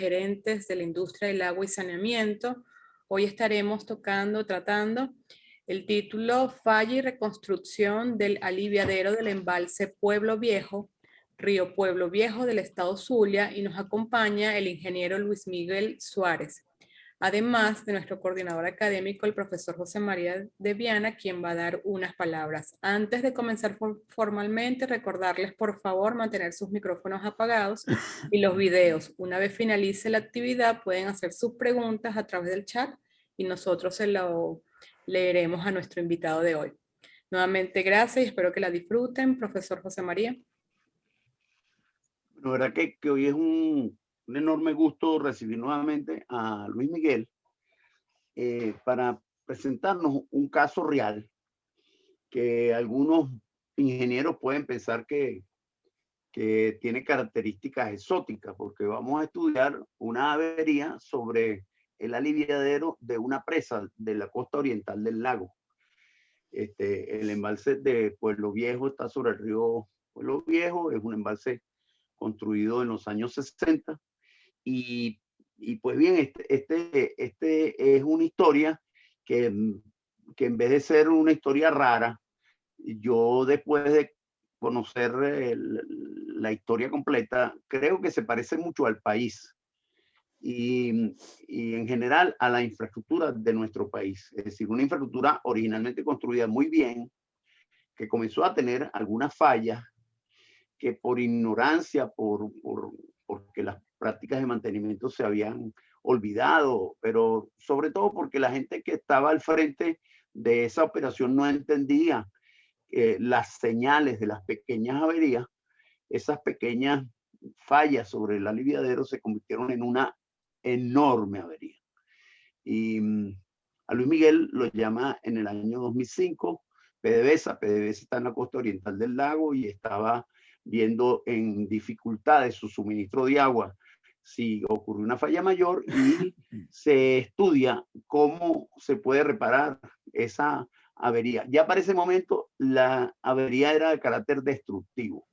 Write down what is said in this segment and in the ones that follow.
gerentes de la industria del agua y saneamiento. Hoy estaremos tratando el título Falla y reconstrucción del aliviadero del embalse Pueblo Viejo, Río Pueblo Viejo del estado Zulia, y nos acompaña el ingeniero Luis Miguel Suárez, además de nuestro coordinador académico, el profesor José María de Viana, quien va a dar unas palabras. Antes de comenzar formalmente, recordarles por favor mantener sus micrófonos apagados y los videos. Una vez finalice la actividad, pueden hacer sus preguntas a través del chat y nosotros se lo leeremos a nuestro invitado de hoy. Nuevamente, gracias y espero que la disfruten. Profesor José María. La verdad que hoy es un enorme gusto recibir nuevamente a Luis Miguel para presentarnos un caso real que algunos ingenieros pueden pensar que tiene características exóticas, porque vamos a estudiar una avería sobre el aliviadero de una presa de la costa oriental del lago. El embalse de Pueblo Viejo está sobre el río Pueblo Viejo, es un embalse construido en los años 60 y, y pues bien, este es una historia que, que en vez de ser una historia rara, yo después de conocer la historia completa, creo que se parece mucho al país y en general a la infraestructura de nuestro país. Es decir, una infraestructura originalmente construida muy bien, que comenzó a tener algunas fallas, que por ignorancia, porque las prácticas de mantenimiento se habían olvidado, pero sobre todo porque la gente que estaba al frente de esa operación no entendía las señales de las pequeñas averías. Esas pequeñas fallas sobre el aliviadero se convirtieron en una enorme avería. Y a Luis Miguel lo llama en el año 2005 PDVSA. PDVSA está en la costa oriental del lago y estaba viendo en dificultades su suministro de agua si ocurrió una falla mayor y se estudia cómo se puede reparar esa avería. Ya para ese momento la avería era de carácter destructivo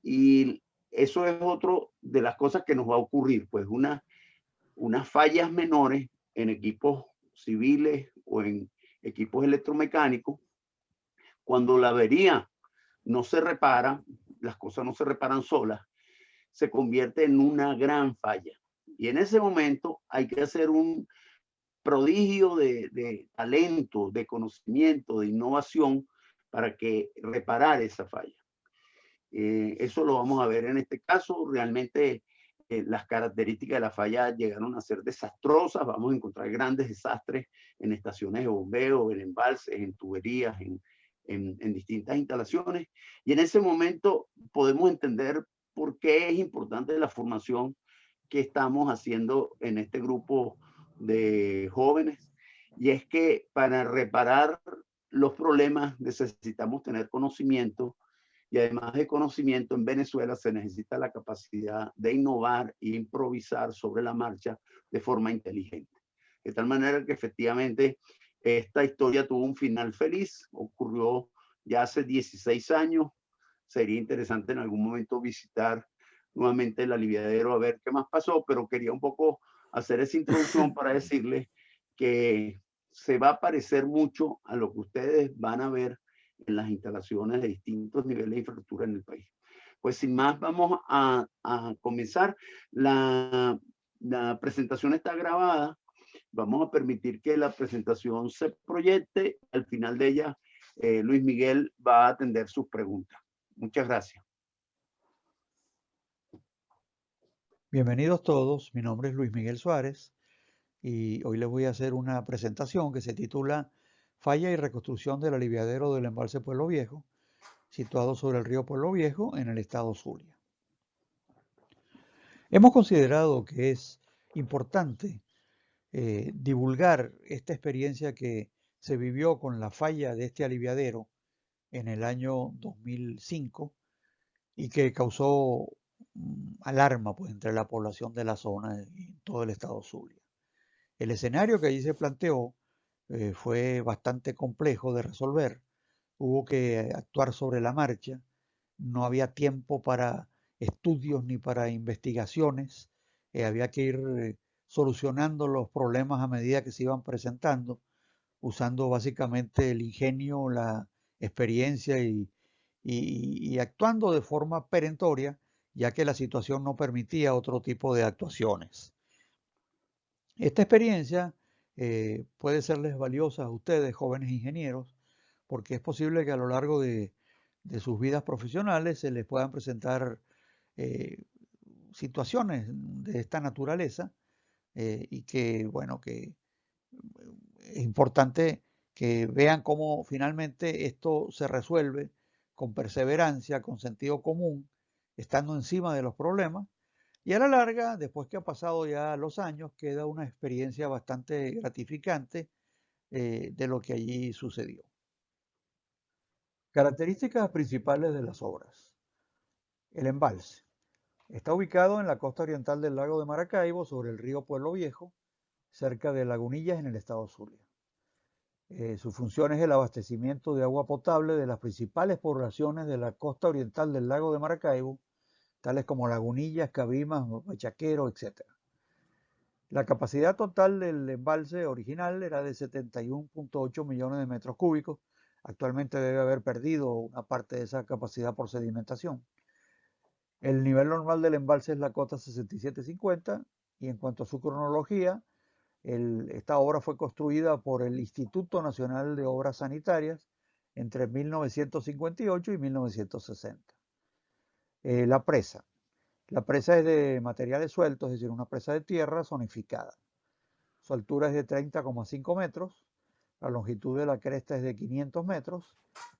y eso es otro de las cosas que nos va a ocurrir, pues unas fallas menores en equipos civiles o en equipos electromecánicos. Cuando la avería no se repara, las cosas no se reparan solas, se convierte en una gran falla. Y en ese momento hay que hacer un prodigio de talento, de conocimiento, de innovación para que reparar esa falla. Eso lo vamos a ver en este caso. Realmente las características de la falla llegaron a ser desastrosas. Vamos a encontrar grandes desastres en estaciones de bombeo, en embalses, en tuberías, en distintas instalaciones. Y en ese momento podemos entender por qué es importante la formación que estamos haciendo en este grupo de jóvenes. Y es que para reparar los problemas necesitamos tener conocimiento, y además de conocimiento, en Venezuela se necesita la capacidad de innovar e improvisar sobre la marcha de forma inteligente. De tal manera que efectivamente esta historia tuvo un final feliz, ocurrió ya hace 16 años. Sería interesante en algún momento visitar nuevamente el aliviadero a ver qué más pasó, pero quería un poco hacer esa introducción para decirles que se va a parecer mucho a lo que ustedes van a ver en las instalaciones de distintos niveles de infraestructura en el país. Pues sin más, vamos a comenzar. La presentación está grabada. Vamos a permitir que la presentación se proyecte. Al final de ella, Luis Miguel va a atender sus preguntas. Muchas gracias. Bienvenidos todos, mi nombre es Luis Miguel Suárez y hoy les voy a hacer una presentación que se titula Falla y reconstrucción del aliviadero del embalse Pueblo Viejo, situado sobre el río Pueblo Viejo en el estado Zulia. Hemos considerado que es importante divulgar esta experiencia que se vivió con la falla de este aliviadero en el año 2005 y que causó alarma pues, entre la población de la zona y todo el estado Zulia. El escenario que allí se planteó fue bastante complejo de resolver. Hubo que actuar sobre la marcha. No había tiempo para estudios ni para investigaciones. había que ir solucionando los problemas a medida que se iban presentando, usando básicamente el ingenio, la experiencia y actuando de forma perentoria, ya que la situación no permitía otro tipo de actuaciones. Esta experiencia puede serles valiosa a ustedes, jóvenes ingenieros, porque es posible que a lo largo de sus vidas profesionales se les puedan presentar situaciones de esta naturaleza y que, bueno, que es importante que vean cómo finalmente esto se resuelve con perseverancia, con sentido común, estando encima de los problemas. Y a la larga, después que han pasado ya los años, queda una experiencia bastante gratificante de lo que allí sucedió. Características principales de las obras. El embalse. Está ubicado en la costa oriental del lago de Maracaibo, sobre el río Pueblo Viejo, cerca de Lagunillas, en el estado Zulia. Su función es el abastecimiento de agua potable de las principales poblaciones de la costa oriental del lago de Maracaibo, tales como Lagunillas, Cabimas, Bachaquero, etc. La capacidad total del embalse original era de 71.8 millones de metros cúbicos. Actualmente debe haber perdido una parte de esa capacidad por sedimentación. El nivel normal del embalse es la cota 6750 y en cuanto a su cronología, esta obra fue construida por el Instituto Nacional de Obras Sanitarias entre 1958 y 1960. La presa. La presa es de materiales sueltos, es decir, una presa de tierra zonificada. Su altura es de 30,5 metros, la longitud de la cresta es de 500 metros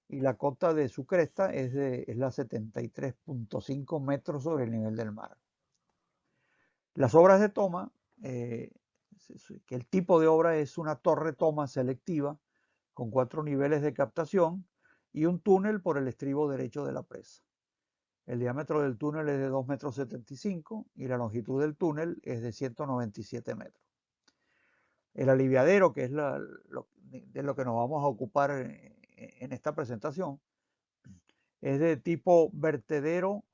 y la cota de su cresta es la 73.5 metros sobre el nivel del mar. Las obras de toma, que el tipo de obra es una torre toma selectiva con 4 niveles de captación y un túnel por el estribo derecho de la presa. El diámetro del túnel es de 2,75 metros y la longitud del túnel es de 197 metros. El aliviadero, que es de lo que nos vamos a ocupar en esta presentación, es de tipo vertedero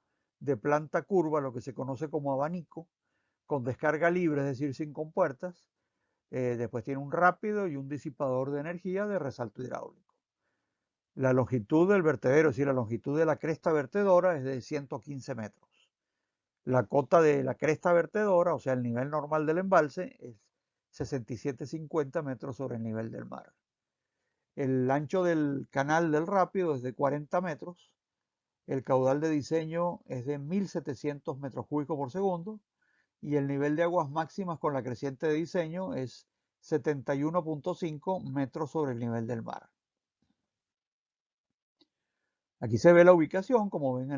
de planta curva, lo que se conoce como abanico, con descarga libre, es decir, sin compuertas. Después tiene un rápido y un disipador de energía de resalto hidráulico. La longitud del vertedero, es decir, la longitud de la cresta vertedora es de 115 metros. La cota de la cresta vertedora, o sea, el nivel normal del embalse, es 67,50 metros sobre el nivel del mar. El ancho del canal del rápido es de 40 metros. El caudal de diseño es de 1.700 metros cúbicos por segundo. Y el nivel de aguas máximas con la creciente de diseño es 71,5 metros sobre el nivel del mar. Aquí se ve la ubicación, como ven,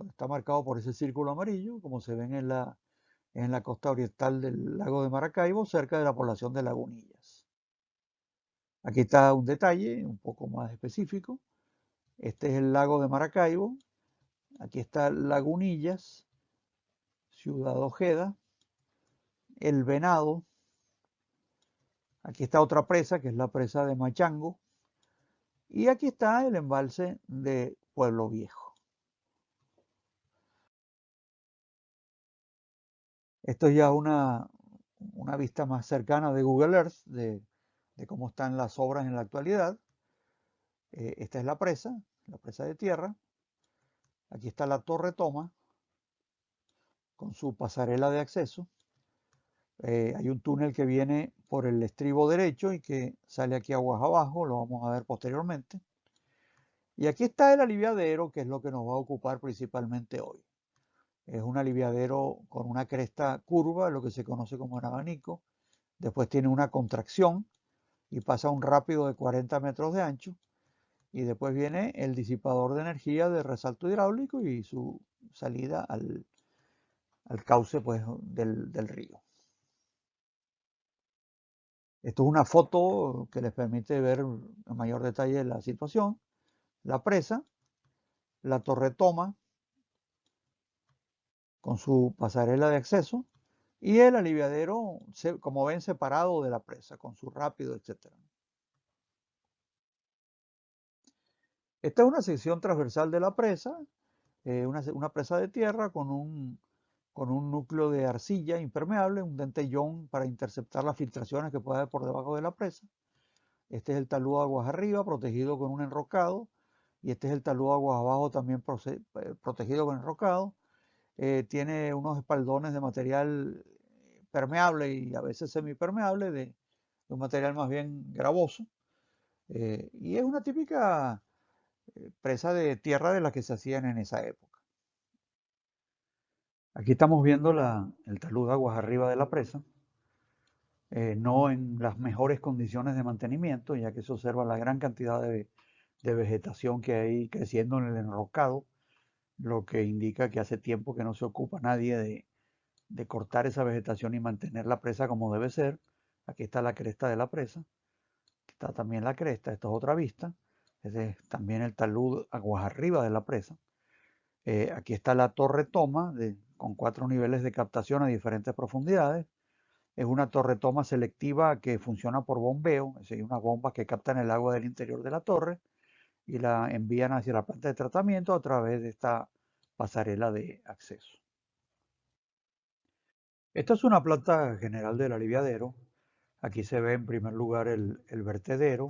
está marcado por ese círculo amarillo, como se ven en la costa oriental del lago de Maracaibo, cerca de la población de Lagunillas. Aquí está un detalle un poco más específico. Este es el lago de Maracaibo. Aquí está Lagunillas, Ciudad Ojeda, El Venado. Aquí está otra presa, que es la presa de Machango. Y aquí está el embalse de Pueblo Viejo. Esto es ya una vista más cercana de Google Earth de cómo están las obras en la actualidad. Esta es la presa de tierra. Aquí está la torre toma con su pasarela de acceso. Hay un túnel que viene por el estribo derecho y que sale aquí aguas abajo, lo vamos a ver posteriormente. Y aquí está el aliviadero, que es lo que nos va a ocupar principalmente hoy. Es un aliviadero con una cresta curva, lo que se conoce como un abanico. Después tiene una contracción y pasa un rápido de 40 metros de ancho. Y después viene el disipador de energía de resalto hidráulico y su salida al cauce, pues, del río. Esto es una foto que les permite ver en mayor detalle la situación. La presa, la torre toma con su pasarela de acceso y el aliviadero, como ven, separado de la presa, con su rápido, etc. Esta es una sección transversal de la presa, una presa de tierra con un con un núcleo de arcilla impermeable, un dentellón para interceptar las filtraciones que pueda haber por debajo de la presa. Este es el talud aguas arriba, protegido con un enrocado, y este es el talud aguas abajo, también protegido con enrocado. Tiene unos espaldones de material permeable y a veces semipermeable, de un material más bien gravoso. Y es una típica presa de tierra de las que se hacían en esa época. Aquí estamos viendo el talud aguas arriba de la presa, no en las mejores condiciones de mantenimiento, ya que se observa la gran cantidad de vegetación que hay creciendo en el enrocado, lo que indica que hace tiempo que no se ocupa nadie de cortar esa vegetación y mantener la presa como debe ser. Aquí está la cresta de la presa, aquí está también la cresta, esta es otra vista, este es también el talud aguas arriba de la presa. Aquí está la torre toma con 4 niveles de captación a diferentes profundidades. Es una torre toma selectiva que funciona por bombeo, es decir, unas bombas que captan el agua del interior de la torre y la envían hacia la planta de tratamiento a través de esta pasarela de acceso. Esta es una planta general del aliviadero. Aquí se ve en primer lugar el vertedero,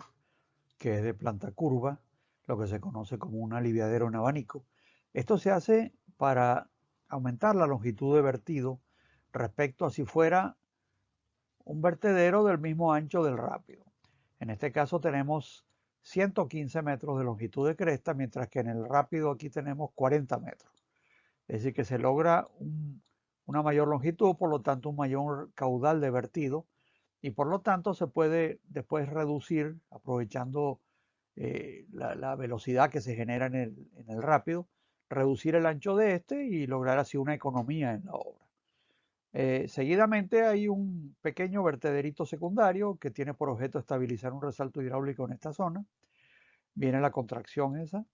que es de planta curva, lo que se conoce como un aliviadero en abanico. Esto se hace para aumentar la longitud de vertido respecto a si fuera un vertedero del mismo ancho del rápido. En este caso tenemos 115 metros de longitud de cresta, mientras que en el rápido aquí tenemos 40 metros. Es decir, que se logra una mayor longitud, por lo tanto un mayor caudal de vertido, y por lo tanto se puede después reducir, aprovechando la velocidad que se genera en el rápido, reducir el ancho de este y lograr así una economía en la obra. Seguidamente hay un pequeño vertederito secundario que tiene por objeto estabilizar un resalto hidráulico en esta zona. Viene la contracción esa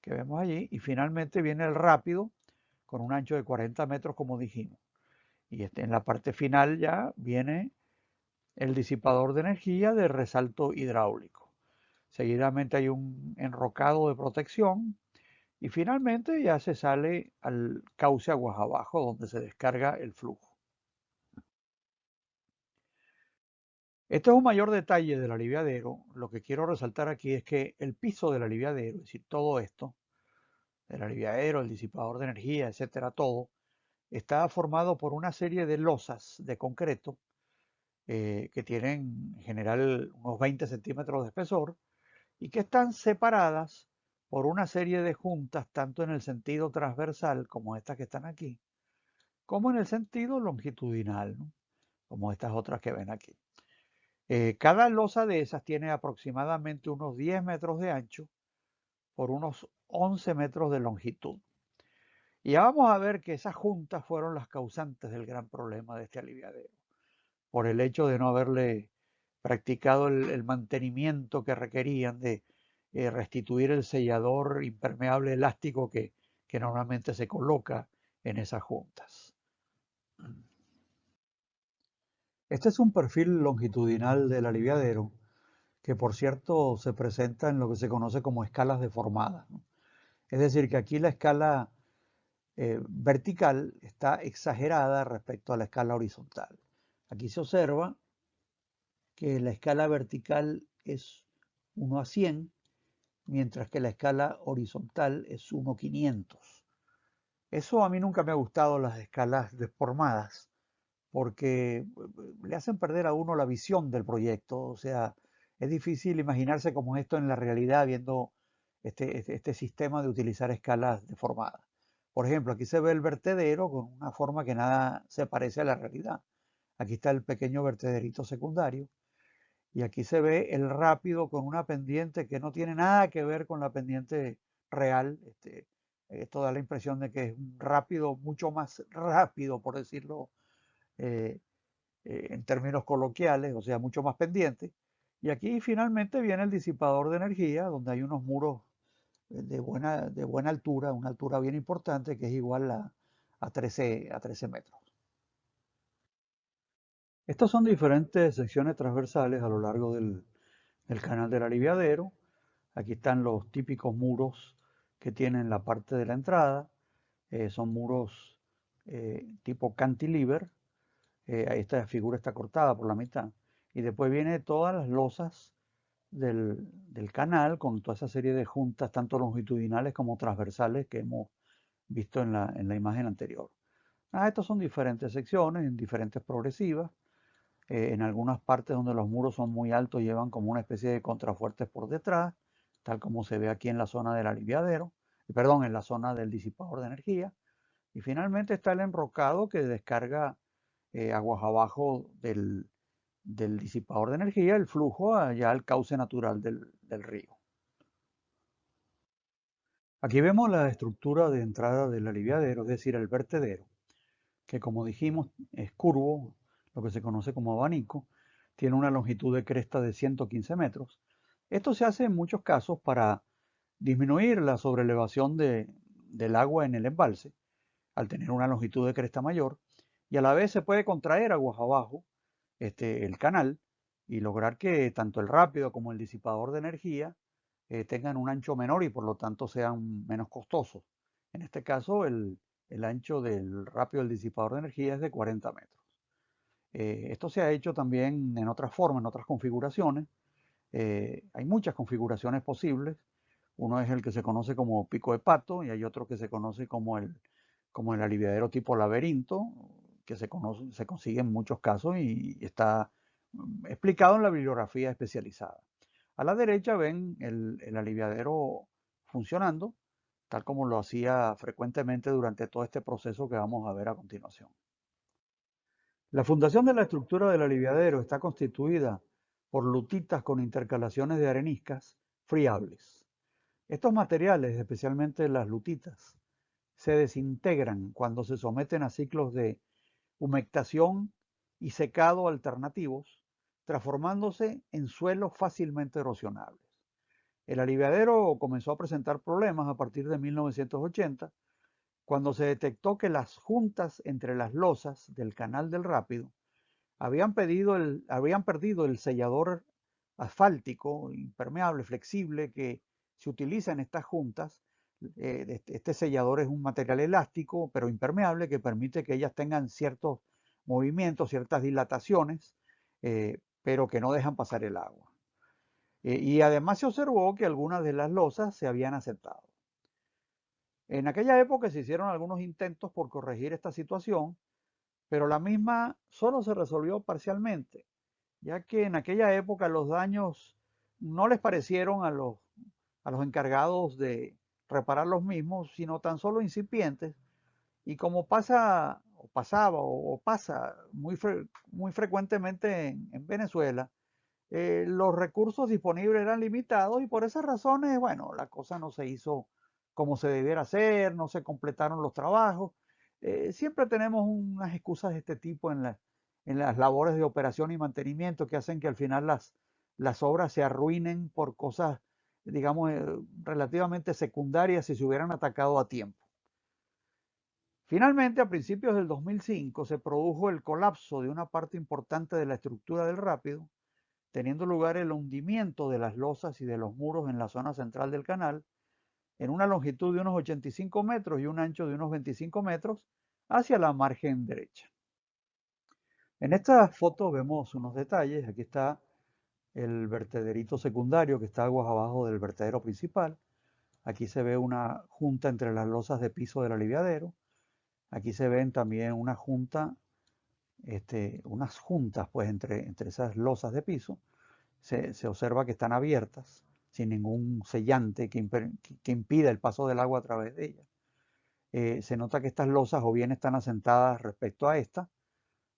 que vemos allí y finalmente viene el rápido con un ancho de 40 metros como dijimos. Y en la parte final ya viene el disipador de energía de resalto hidráulico. Seguidamente hay un enrocado de protección y finalmente ya se sale al cauce aguas abajo donde se descarga el flujo. Este es un mayor detalle del aliviadero. Lo que quiero resaltar aquí es que el piso del aliviadero, es decir, todo esto, el aliviadero, el disipador de energía, etcétera, todo, está formado por una serie de losas de concreto que tienen en general unos 20 centímetros de espesor y que están separadas por una serie de juntas, tanto en el sentido transversal, como estas que están aquí, como en el sentido longitudinal, ¿no? Como estas otras que ven aquí. Cada losa de esas tiene aproximadamente unos 10 metros de ancho por unos 11 metros de longitud. Y ya vamos a ver que esas juntas fueron las causantes del gran problema de este aliviadero, por el hecho de no haberle practicado el mantenimiento que requerían de restituir el sellador impermeable elástico que normalmente se coloca en esas juntas. Este es un perfil longitudinal del aliviadero que por cierto se presenta en lo que se conoce como escalas deformadas, ¿no? Es decir, que aquí la escala vertical está exagerada respecto a la escala horizontal. Aquí se observa que la escala vertical es 1 a 100, mientras que la escala horizontal es 1 a 500. Eso a mí nunca me ha gustado, las escalas deformadas, porque le hacen perder a uno la visión del proyecto. O sea, es difícil imaginarse como esto en la realidad viendo este sistema de utilizar escalas deformadas. Por ejemplo, aquí se ve el vertedero con una forma que nada se parece a la realidad. Aquí está el pequeño vertederito secundario y aquí se ve el rápido con una pendiente que no tiene nada que ver con la pendiente real. Esto da la impresión de que es un rápido mucho más rápido, por decirlo en términos coloquiales, o sea, mucho más pendiente. Y aquí finalmente viene el disipador de energía, donde hay unos muros de buena altura, una altura bien importante, que es igual a 13 metros. Estas son diferentes secciones transversales a lo largo del canal del aliviadero. Aquí están los típicos muros que tienen la parte de la entrada. Son muros tipo cantilever. Esta figura está cortada por la mitad. Y después viene todas las losas del canal con toda esa serie de juntas, tanto longitudinales como transversales, que hemos visto en la imagen anterior. Estas son diferentes secciones, en diferentes progresivas. En algunas partes donde los muros son muy altos llevan como una especie de contrafuertes por detrás, tal como se ve aquí en la zona del aliviadero, perdón, en la zona del disipador de energía. Y finalmente está el enrocado que descarga aguas abajo del disipador de energía, el flujo allá al cauce natural del río. Aquí vemos la estructura de entrada del aliviadero, es decir, el vertedero, que como dijimos es curvo, lo que se conoce como abanico, tiene una longitud de cresta de 115 metros. Esto se hace en muchos casos para disminuir la sobrelevación del agua en el embalse, al tener una longitud de cresta mayor, y a la vez se puede contraer aguas abajo el canal y lograr que tanto el rápido como el disipador de energía tengan un ancho menor y por lo tanto sean menos costosos. En este caso, el ancho del rápido del disipador de energía es de 40 metros. Esto se ha hecho también en otras formas, en otras configuraciones. Hay muchas configuraciones posibles. Uno es el que se conoce como pico de pato y hay otro que se conoce como el aliviadero tipo laberinto, que se consigue en muchos casos y está explicado en la bibliografía especializada. A la derecha ven el aliviadero funcionando, tal como lo hacía frecuentemente durante todo este proceso que vamos a ver a continuación. La fundación de la estructura del aliviadero está constituida por lutitas con intercalaciones de areniscas friables. Estos materiales, especialmente las lutitas, se desintegran cuando se someten a ciclos de humectación y secado alternativos, transformándose en suelos fácilmente erosionables. El aliviadero comenzó a presentar problemas a partir de 1980, cuando se detectó que las juntas entre las losas del canal del Rápido habían perdido el sellador asfáltico, impermeable, flexible, que se utiliza en estas juntas. Este sellador es un material elástico, pero impermeable, que permite que ellas tengan ciertos movimientos, ciertas dilataciones, pero que no dejan pasar el agua. Y además se observó que algunas de las losas se habían aceptado. En aquella época se hicieron algunos intentos por corregir esta situación, pero la misma solo se resolvió parcialmente, ya que en aquella época los daños no les parecieron a los encargados de reparar los mismos, sino tan solo incipientes. Y como pasa, o pasaba, o pasa muy frecuentemente en Venezuela, los recursos disponibles eran limitados y por esas razones, bueno, la cosa no se hizo como se debiera hacer, no se completaron los trabajos. Siempre tenemos unas excusas de este tipo en las labores de operación y mantenimiento que hacen que al final las obras se arruinen por cosas, digamos, relativamente secundarias si se hubieran atacado a tiempo. Finalmente, a principios del 2005 se produjo el colapso de una parte importante de la estructura del Rápido, teniendo lugar el hundimiento de las losas y de los muros en la zona central del canal, en una longitud de unos 85 metros y un ancho de unos 25 metros hacia la margen derecha. En esta foto vemos unos detalles. Aquí está el vertederito secundario que está aguas abajo del vertedero principal. Aquí se ve una junta entre las losas de piso del aliviadero. Aquí se ven también unas juntas pues entre esas losas de piso. Se observa que están abiertas, sin ningún sellante que impida el paso del agua a través de ellas. Se nota que estas losas o bien están asentadas respecto a esta,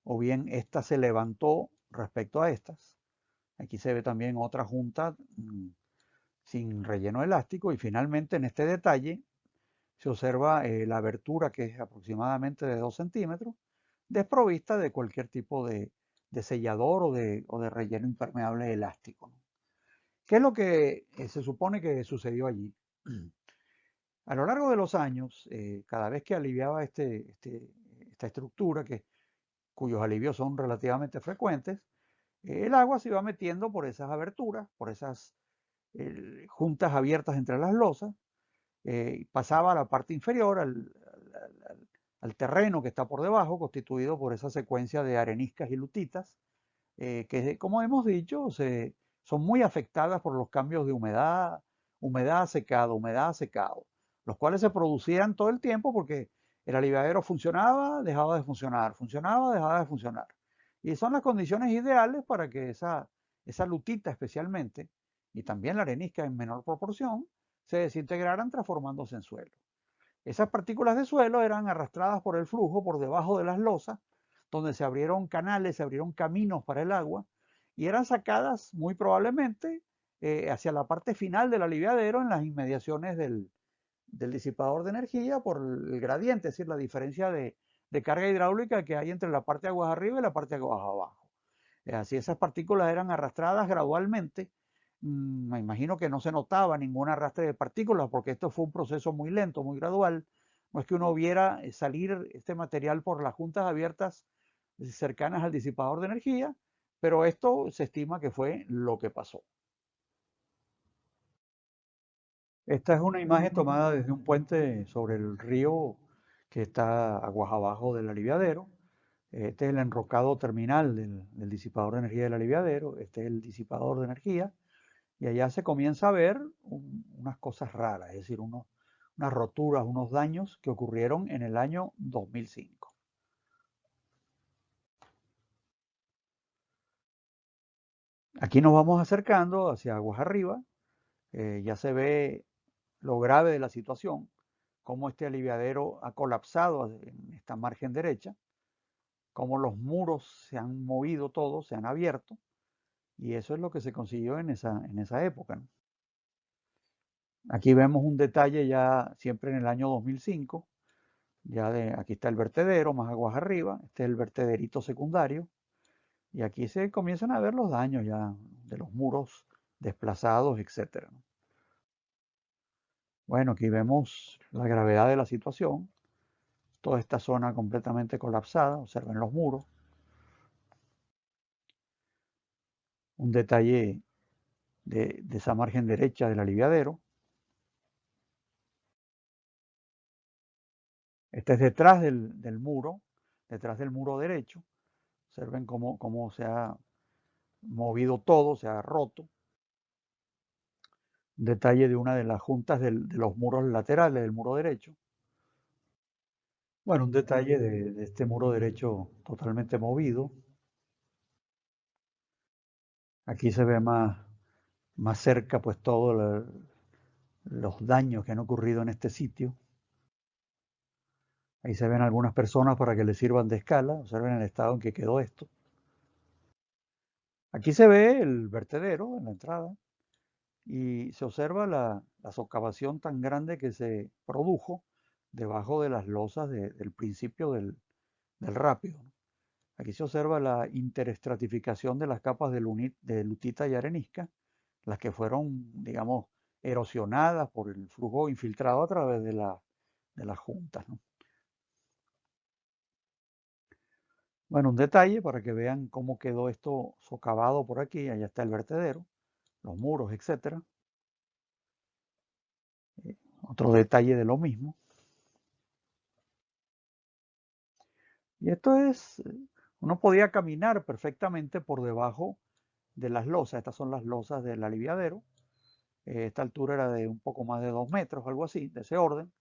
o bien esta se levantó respecto a estas. Aquí se ve también otra junta sin relleno elástico y finalmente en este detalle se observa la abertura, que es aproximadamente de 2 centímetros, desprovista de cualquier tipo de sellador o de relleno impermeable elástico. ¿Qué es lo que se supone que sucedió allí? A lo largo de los años, cada vez que aliviaba esta estructura, cuyos alivios son relativamente frecuentes, el agua se iba metiendo por esas aberturas, por esas juntas abiertas entre las losas, pasaba a la parte inferior, al al terreno que está por debajo, constituido por esa secuencia de areniscas y lutitas, que como hemos dicho, son muy afectadas por los cambios de humedad, humedad secado, los cuales se producían todo el tiempo porque el aliviadero funcionaba, dejaba de funcionar, funcionaba, dejaba de funcionar. Y son las condiciones ideales para que esa lutita especialmente, y también la arenisca en menor proporción, se desintegraran transformándose en suelo. Esas partículas de suelo eran arrastradas por el flujo por debajo de las losas, donde se abrieron canales, se abrieron caminos para el agua, y eran sacadas muy probablemente hacia la parte final del aliviadero, en las inmediaciones del disipador de energía, por el gradiente, es decir, la diferencia de carga hidráulica que hay entre la parte de aguas arriba y la parte de aguas abajo. Así esas partículas eran arrastradas gradualmente. Me imagino que no se notaba ningún arrastre de partículas porque esto fue un proceso muy lento, muy gradual. No es que uno viera salir este material por las juntas abiertas cercanas al disipador de energía, pero esto se estima que fue lo que pasó. Esta es una imagen tomada desde un puente sobre el río que está aguas abajo del aliviadero. Este es el enrocado terminal del disipador de energía del aliviadero. Este es el disipador de energía. Y allá se comienza a ver unas cosas raras, es decir, unas roturas, unos daños que ocurrieron en el año 2005. Aquí nos vamos acercando hacia aguas arriba. Ya se ve lo grave de la situación, cómo este aliviadero ha colapsado en esta margen derecha, cómo los muros se han movido todos, se han abierto, y eso es lo que se consiguió en esa época, ¿no? Aquí vemos un detalle ya siempre en el año 2005, aquí está el vertedero, más aguas arriba, este es el vertederito secundario, y aquí se comienzan a ver los daños ya de los muros desplazados, etc. Bueno, aquí vemos la gravedad de la situación, toda esta zona completamente colapsada, observen los muros. Un detalle de esa margen derecha del aliviadero. Este es detrás del muro derecho. Observen cómo se ha movido todo, se ha roto. Un detalle de una de las juntas de los muros laterales del muro derecho. Bueno, un detalle de este muro derecho totalmente movido. Aquí se ve más cerca pues todos los daños que han ocurrido en este sitio. Ahí se ven algunas personas para que les sirvan de escala. Observen el estado en que quedó esto. Aquí se ve el vertedero en la entrada y se observa la socavación tan grande que se produjo debajo de las losas del principio del rápido. Aquí se observa la interestratificación de las capas de lutita y arenisca, las que fueron, digamos, erosionadas por el flujo infiltrado a través de las juntas, ¿no? Bueno, un detalle para que vean cómo quedó esto socavado por aquí. Allá está el vertedero, los muros, etc. Otro detalle de lo mismo. Y esto es, uno podía caminar perfectamente por debajo de las losas. Estas son las losas del aliviadero. Esta altura era de un poco más de 2 metros, algo así, de ese orden.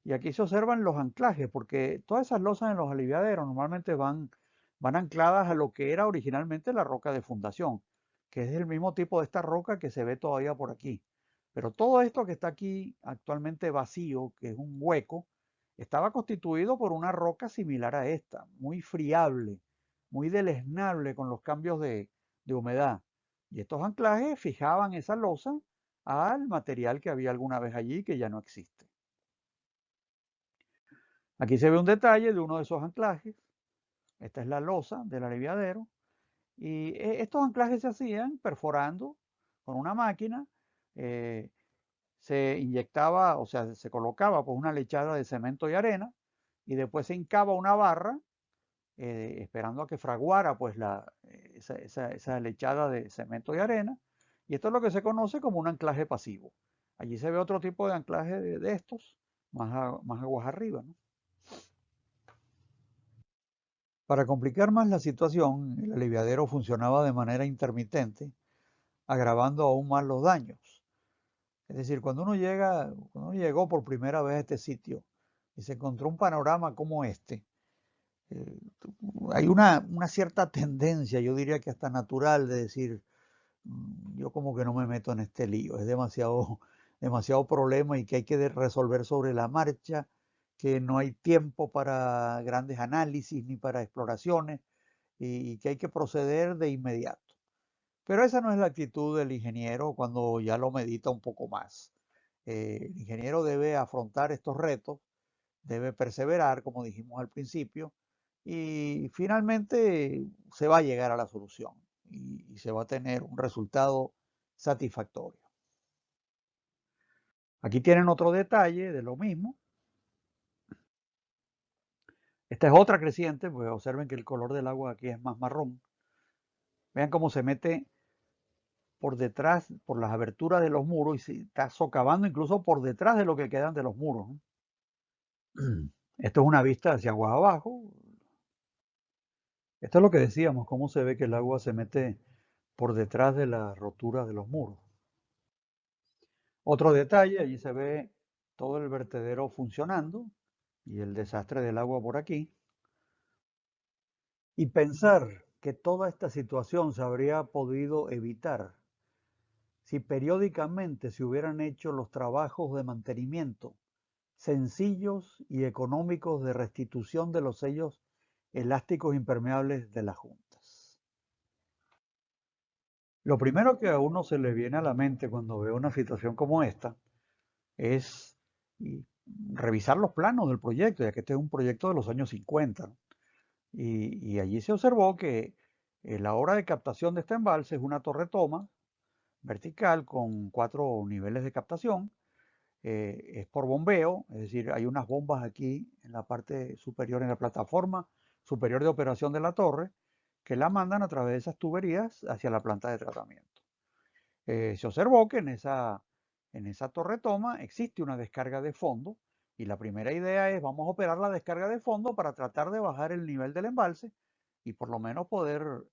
Y aquí se observan los anclajes, porque todas esas losas en los aliviaderos normalmente van ancladas a lo que era originalmente la roca de fundación, que es el mismo tipo de esta roca que se ve todavía por aquí. Pero todo esto que está aquí actualmente vacío, que es un hueco, estaba constituido por una roca similar a esta, muy friable, muy deleznable con los cambios de humedad. Y estos anclajes fijaban esa losa al material que había alguna vez allí que ya no existe. Aquí se ve un detalle de uno de esos anclajes. Esta es la losa del aliviadero. Y estos anclajes se hacían perforando con una máquina. Se inyectaba, o sea, se colocaba pues una lechada de cemento y arena y después se hincaba una barra esperando a que fraguara pues esa lechada de cemento y arena. Y esto es lo que se conoce como un anclaje pasivo. Allí se ve otro tipo de anclaje de estos, más aguas arriba, ¿no? Para complicar más la situación, el aliviadero funcionaba de manera intermitente, agravando aún más los daños. Es decir, cuando uno llegó por primera vez a este sitio y se encontró un panorama como este, eh, hay una cierta tendencia, yo diría que hasta natural, de decir, yo como que no me meto en este lío, es demasiado, demasiado problema y que hay que resolver sobre la marcha, que no hay tiempo para grandes análisis ni para exploraciones y que hay que proceder de inmediato. Pero esa no es la actitud del ingeniero cuando ya lo medita un poco más. El ingeniero debe afrontar estos retos, debe perseverar, como dijimos al principio, y finalmente se va a llegar a la solución y se va a tener un resultado satisfactorio. Aquí tienen otro detalle de lo mismo. Esta es otra creciente, pues observen que el color del agua aquí es más marrón. Vean cómo se mete por detrás, por las aberturas de los muros y se está socavando incluso por detrás de lo que quedan de los muros. Esto es una vista hacia agua abajo. Esto es lo que decíamos, cómo se ve que el agua se mete por detrás de las roturas de los muros. Otro detalle, allí se ve todo el vertedero funcionando y el desastre del agua por aquí. Y pensar que toda esta situación se habría podido evitar si periódicamente se hubieran hecho los trabajos de mantenimiento sencillos y económicos de restitución de los sellos elásticos impermeables de las juntas. Lo primero que a uno se le viene a la mente cuando ve una situación como esta es revisar los planos del proyecto, ya que este es un proyecto de los años 50. Y allí se observó que la obra de captación de este embalse es una torre toma vertical con 4 niveles de captación. Es por bombeo, es decir, hay unas bombas aquí en la parte superior, en la plataforma superior de operación de la torre, que la mandan a través de esas tuberías hacia la planta de tratamiento. Se observó que en esa torre toma existe una descarga de fondo y la primera idea es vamos a operar la descarga de fondo para tratar de bajar el nivel del embalse y por lo menos poder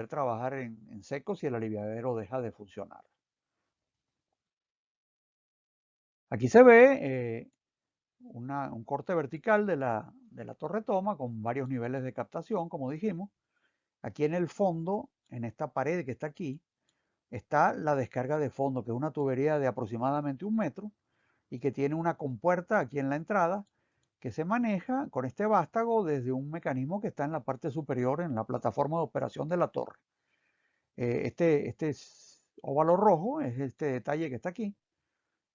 trabajar en seco si el aliviadero deja de funcionar. Aquí se ve un corte vertical de la torre toma con varios niveles de captación, como dijimos. Aquí en el fondo, en esta pared que está aquí, está la descarga de fondo, que es una tubería de aproximadamente 1 metro y que tiene una compuerta aquí en la entrada que se maneja con este vástago desde un mecanismo que está en la parte superior, en la plataforma de operación de la torre. Este óvalo rojo es este detalle que está aquí.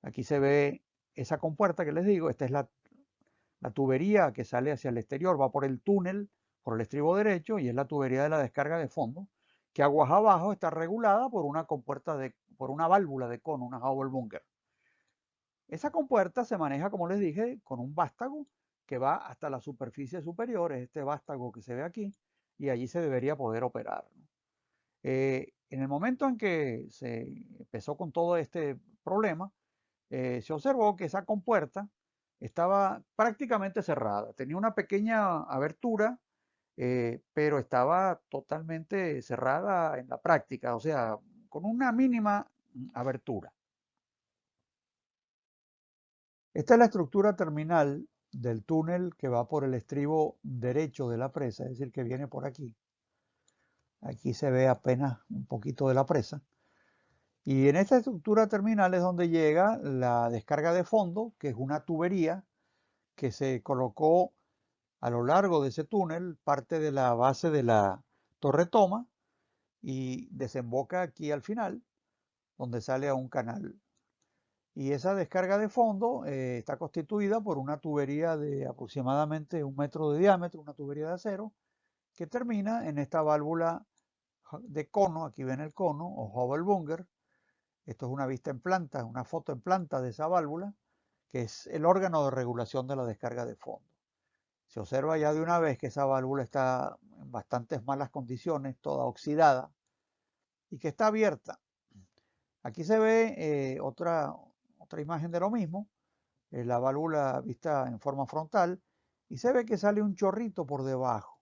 Aquí se ve esa compuerta que les digo, esta es la tubería que sale hacia el exterior, va por el túnel, por el estribo derecho, y es la tubería de la descarga de fondo, que aguas abajo está regulada por una compuerta por una válvula de cono, una Howell Bunker. Esa compuerta se maneja, como les dije, con un vástago que va hasta la superficie superior, es este vástago que se ve aquí, y allí se debería poder operar. En el momento en que se empezó con todo este problema, se observó que esa compuerta estaba prácticamente cerrada. Tenía una pequeña abertura, pero estaba totalmente cerrada en la práctica, o sea, con una mínima abertura. Esta es la estructura terminal del túnel que va por el estribo derecho de la presa, es decir, que viene por aquí. Aquí se ve apenas un poquito de la presa. Y en esta estructura terminal es donde llega la descarga de fondo, que es una tubería que se colocó a lo largo de ese túnel, parte de la base de la torre toma y desemboca aquí al final, donde sale a un canal. Y esa descarga de fondo está constituida por una tubería de aproximadamente 1 metro de diámetro, una tubería de acero, que termina en esta válvula de cono, aquí ven el cono, o Howell Bunker. Esto es una vista en planta, una foto en planta de esa válvula, que es el órgano de regulación de la descarga de fondo. Se observa ya de una vez que esa válvula está en bastantes malas condiciones, toda oxidada, y que está abierta. Aquí se ve otra imagen de lo mismo, la válvula vista en forma frontal, y se ve que sale un chorrito por debajo.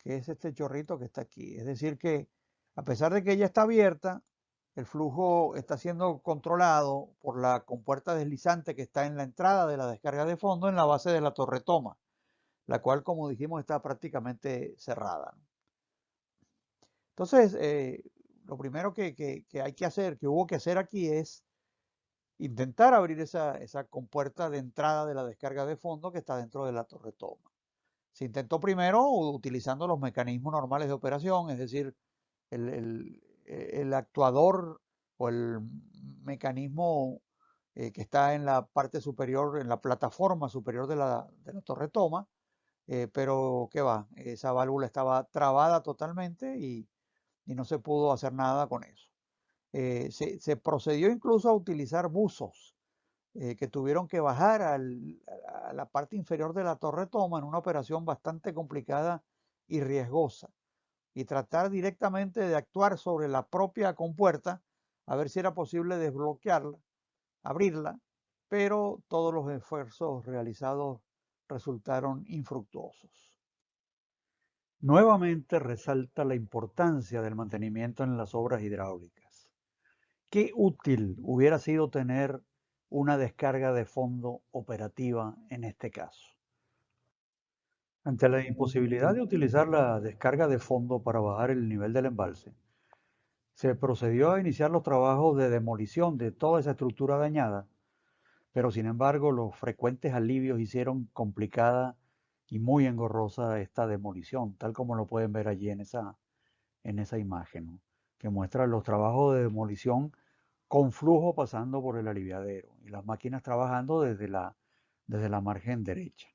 que es este chorrito que está aquí. Es decir que a pesar de que ella está abierta, el flujo está siendo controlado por la compuerta deslizante que está en la entrada de la descarga de fondo en la base de la torre toma, la cual, como dijimos, está prácticamente cerrada. Entonces, lo primero que hay que hacer, que hubo que hacer aquí es intentar abrir esa compuerta de entrada de la descarga de fondo que está dentro de la torre toma. Se intentó primero utilizando los mecanismos normales de operación, es decir, el actuador o el mecanismo que está en la parte superior, en la plataforma superior de la torre toma, pero ¿qué va? Esa válvula estaba trabada totalmente y no se pudo hacer nada con eso. Se procedió incluso a utilizar buzos que tuvieron que bajar a la parte inferior de la torre toma en una operación bastante complicada y riesgosa, y tratar directamente de actuar sobre la propia compuerta a ver si era posible desbloquearla, abrirla, pero todos los esfuerzos realizados resultaron infructuosos. Nuevamente resalta la importancia del mantenimiento en las obras hidráulicas. Qué útil hubiera sido tener una descarga de fondo operativa en este caso. Ante la imposibilidad de utilizar la descarga de fondo para bajar el nivel del embalse, se procedió a iniciar los trabajos de demolición de toda esa estructura dañada, pero sin embargo los frecuentes alivios hicieron complicada y muy engorrosa esta demolición, tal como lo pueden ver allí en esa imagen, ¿no?, que muestra los trabajos de demolición con flujo pasando por el aliviadero y las máquinas trabajando desde la margen derecha.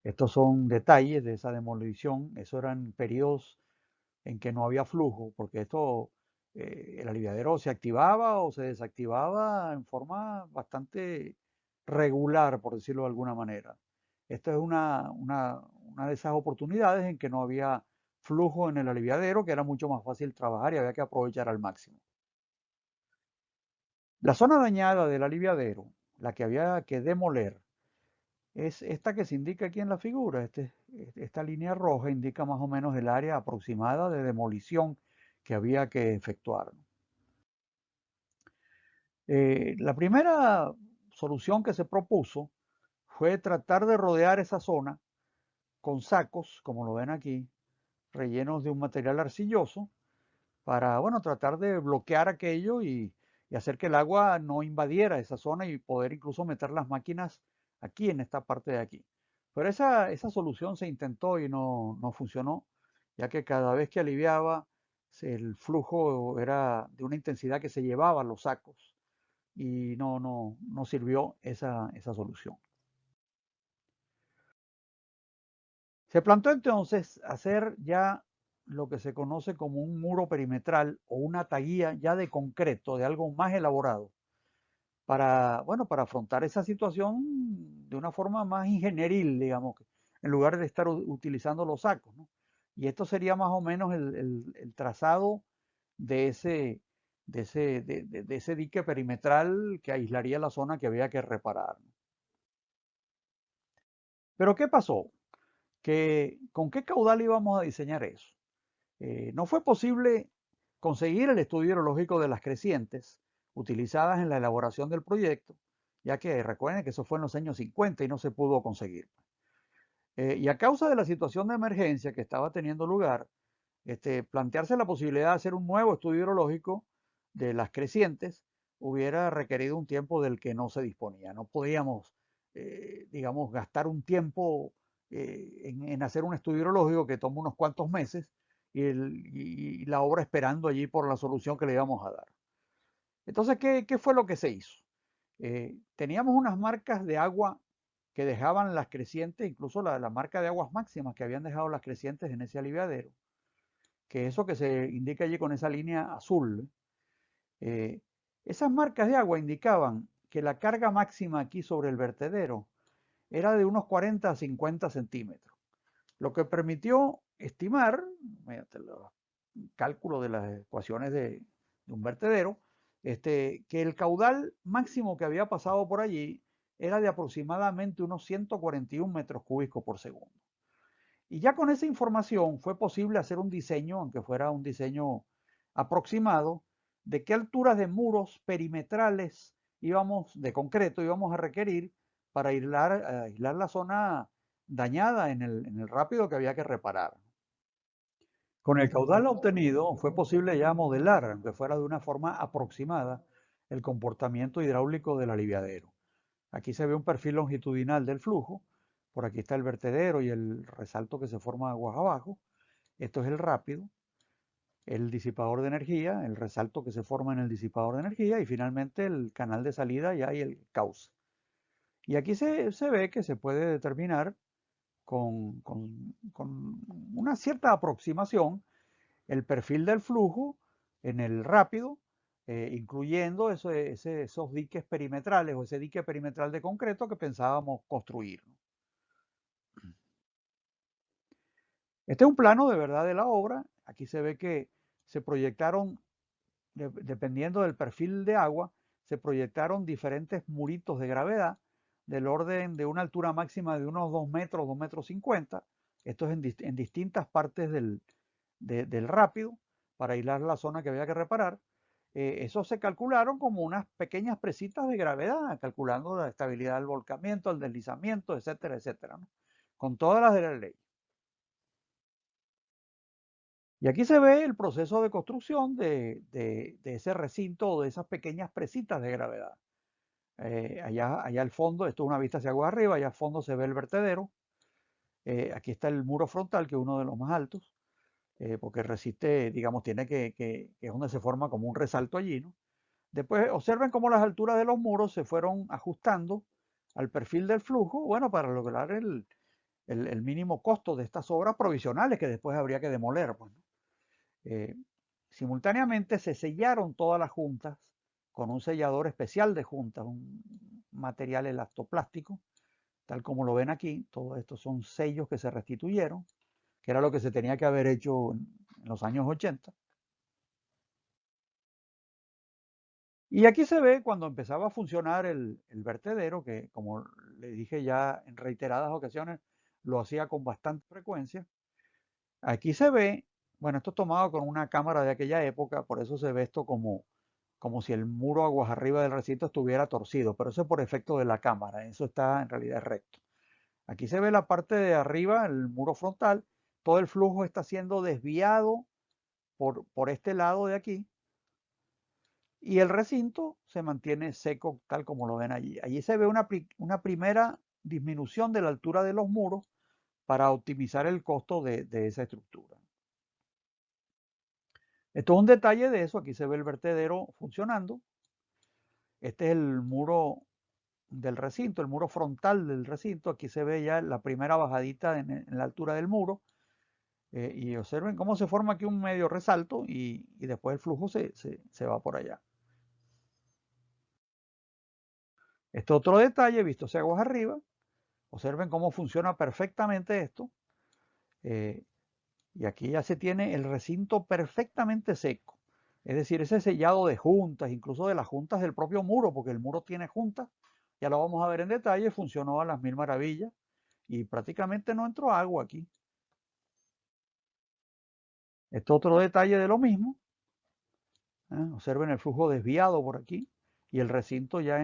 Estos son detalles de esa demolición. Esos eran periodos en que no había flujo, porque el aliviadero se activaba o se desactivaba en forma bastante regular, por decirlo de alguna manera. Esta es una de esas oportunidades en que no había flujo en el aliviadero, que era mucho más fácil trabajar y había que aprovechar al máximo. La zona dañada del aliviadero, la que había que demoler, es esta que se indica aquí en la figura. Esta línea roja indica más o menos el área aproximada de demolición que había que efectuar. La primera solución que se propuso fue tratar de rodear esa zona con sacos, como lo ven aquí, rellenos de un material arcilloso, para, bueno, tratar de bloquear aquello y hacer que el agua no invadiera esa zona y poder incluso meter las máquinas aquí en esta parte de aquí. Pero esa solución se intentó y no funcionó, ya que cada vez que aliviaba el flujo era de una intensidad que se llevaba a los sacos y no sirvió esa solución. Se planteó entonces hacer ya lo que se conoce como un muro perimetral o una taguía ya de concreto, de algo más elaborado, para, bueno, para afrontar esa situación de una forma más ingenieril, digamos, en lugar de estar utilizando los sacos, ¿no? Y esto sería más o menos el trazado de ese dique perimetral que aislaría la zona que había que reparar, ¿no? Pero ¿qué pasó? ¿Con qué caudal íbamos a diseñar eso? No fue posible conseguir el estudio hidrológico de las crecientes utilizadas en la elaboración del proyecto, ya que recuerden que eso fue en los años 50 y no se pudo conseguir. Y a causa de la situación de emergencia que estaba teniendo lugar, plantearse la posibilidad de hacer un nuevo estudio hidrológico de las crecientes hubiera requerido un tiempo del que no se disponía. No podíamos, digamos, gastar un tiempo en hacer un estudio hidrológico que toma unos cuantos meses y la obra esperando allí por la solución que le íbamos a dar. Entonces, ¿qué fue lo que se hizo? Teníamos unas marcas de agua que dejaban las crecientes, incluso la marca de aguas máximas que habían dejado las crecientes en ese aliviadero, que eso que se indica allí con esa línea azul. Esas marcas de agua indicaban que la carga máxima aquí sobre el vertedero era de unos 40 a 50 centímetros, lo que permitió estimar, mediante el cálculo de las ecuaciones de un vertedero, que el caudal máximo que había pasado por allí era de aproximadamente unos 141 metros cúbicos por segundo. Y ya con esa información fue posible hacer un diseño, aunque fuera un diseño aproximado, de qué alturas de muros perimetrales de concreto íbamos a requerir para aislar la zona dañada en el rápido que había que reparar. Con el caudal obtenido fue posible ya modelar, aunque fuera de una forma aproximada, el comportamiento hidráulico del aliviadero. Aquí se ve un perfil longitudinal del flujo, por aquí está el vertedero y el resalto que se forma aguas abajo. Esto es el rápido, el disipador de energía, el resalto que se forma en el disipador de energía y finalmente el canal de salida ya y el cauce. Y aquí se ve que se puede determinar con una cierta aproximación el perfil del flujo en el rápido, incluyendo esos diques perimetrales o ese dique perimetral de concreto que pensábamos construir. Este es un plano de verdad de la obra. Aquí se ve que se proyectaron, dependiendo del perfil de agua, se proyectaron diferentes muritos de gravedad del orden de una altura máxima de unos 2 metros, 2 metros 50. Esto es en distintas partes del rápido para aislar la zona que había que reparar. Esos se calcularon como unas pequeñas presitas de gravedad, calculando la estabilidad del volcamiento, el deslizamiento, etcétera, etcétera, ¿no? Con todas las de la ley. Y aquí se ve el proceso de construcción de ese recinto o de esas pequeñas presitas de gravedad. Allá al fondo, esto es una vista hacia agua arriba, allá al fondo se ve el vertedero. Aquí está el muro frontal, que es uno de los más altos, porque resiste, digamos, que es donde se forma como un resalto allí, ¿no? Después observen cómo las alturas de los muros se fueron ajustando al perfil del flujo, bueno, para lograr el mínimo costo de estas obras provisionales que después habría que demoler, pues, ¿no? Simultáneamente se sellaron todas las juntas con un sellador especial de juntas, un material elastoplástico, tal como lo ven aquí. Todos estos son sellos que se restituyeron, que era lo que se tenía que haber hecho en los años 80. Y aquí se ve cuando empezaba a funcionar el vertedero, que como le dije ya en reiteradas ocasiones, lo hacía con bastante frecuencia. Aquí se ve, bueno, esto es tomado con una cámara de aquella época, por eso se ve esto como si el muro aguas arriba del recinto estuviera torcido, pero eso es por efecto de la cámara, eso está en realidad recto. Aquí se ve la parte de arriba, el muro frontal, todo el flujo está siendo desviado por este lado de aquí y el recinto se mantiene seco tal como lo ven allí. Allí se ve una primera disminución de la altura de los muros para optimizar el costo de esa estructura. Esto es un detalle de eso. Aquí se ve el vertedero funcionando. Este es el muro del recinto, el muro frontal del recinto. Aquí se ve ya la primera bajadita en la altura del muro. Y observen cómo se forma aquí un medio resalto y después el flujo se va por allá. Este otro detalle, visto hacia aguas arriba. Observen cómo funciona perfectamente esto. Y aquí ya se tiene el recinto perfectamente seco. Es decir, ese sellado de juntas, incluso de las juntas del propio muro, porque el muro tiene juntas, ya lo vamos a ver en detalle, funcionó a las mil maravillas y prácticamente no entró agua aquí. Este otro detalle de lo mismo, observen el flujo desviado por aquí y el recinto ya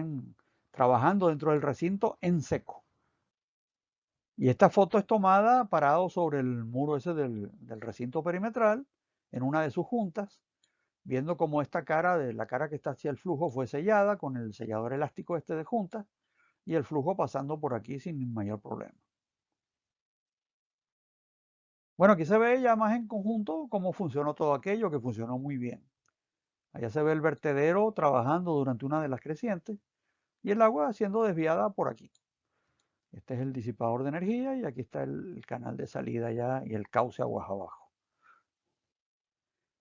trabajando dentro del recinto en seco. Y esta foto es tomada parado sobre el muro ese del recinto perimetral, en una de sus juntas, viendo cómo esta cara, la cara que está hacia el flujo, fue sellada con el sellador elástico este de juntas y el flujo pasando por aquí sin mayor problema. Bueno, aquí se ve ya más en conjunto cómo funcionó todo aquello, que funcionó muy bien. Allá se ve el vertedero trabajando durante una de las crecientes y el agua siendo desviada por aquí. Este es el disipador de energía y aquí está el canal de salida ya y el cauce aguas abajo.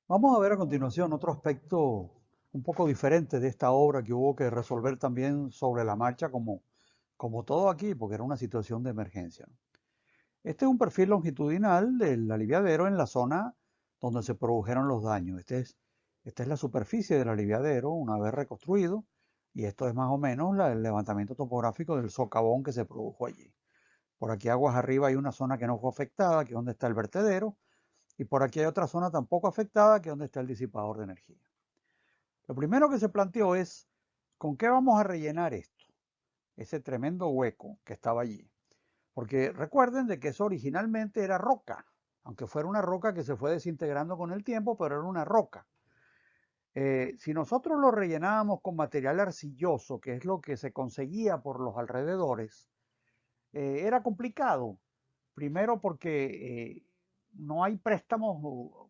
Vamos a ver a continuación otro aspecto un poco diferente de esta obra que hubo que resolver también sobre la marcha como todo aquí, porque era una situación de emergencia. Este es un perfil longitudinal del aliviadero en la zona donde se produjeron los daños. Esta es la superficie del aliviadero una vez reconstruido y esto es más o menos el levantamiento topográfico del socavón que se produjo allí. Por aquí aguas arriba hay una zona que no fue afectada, que es donde está el vertedero, y por aquí hay otra zona tampoco afectada, que es donde está el disipador de energía. Lo primero que se planteó es, ¿con qué vamos a rellenar esto? Ese tremendo hueco que estaba allí. Porque recuerden de que eso originalmente era roca, aunque fuera una roca que se fue desintegrando con el tiempo, pero era una roca. Si nosotros lo rellenábamos con material arcilloso, que es lo que se conseguía por los alrededores, era complicado. Primero porque no hay préstamos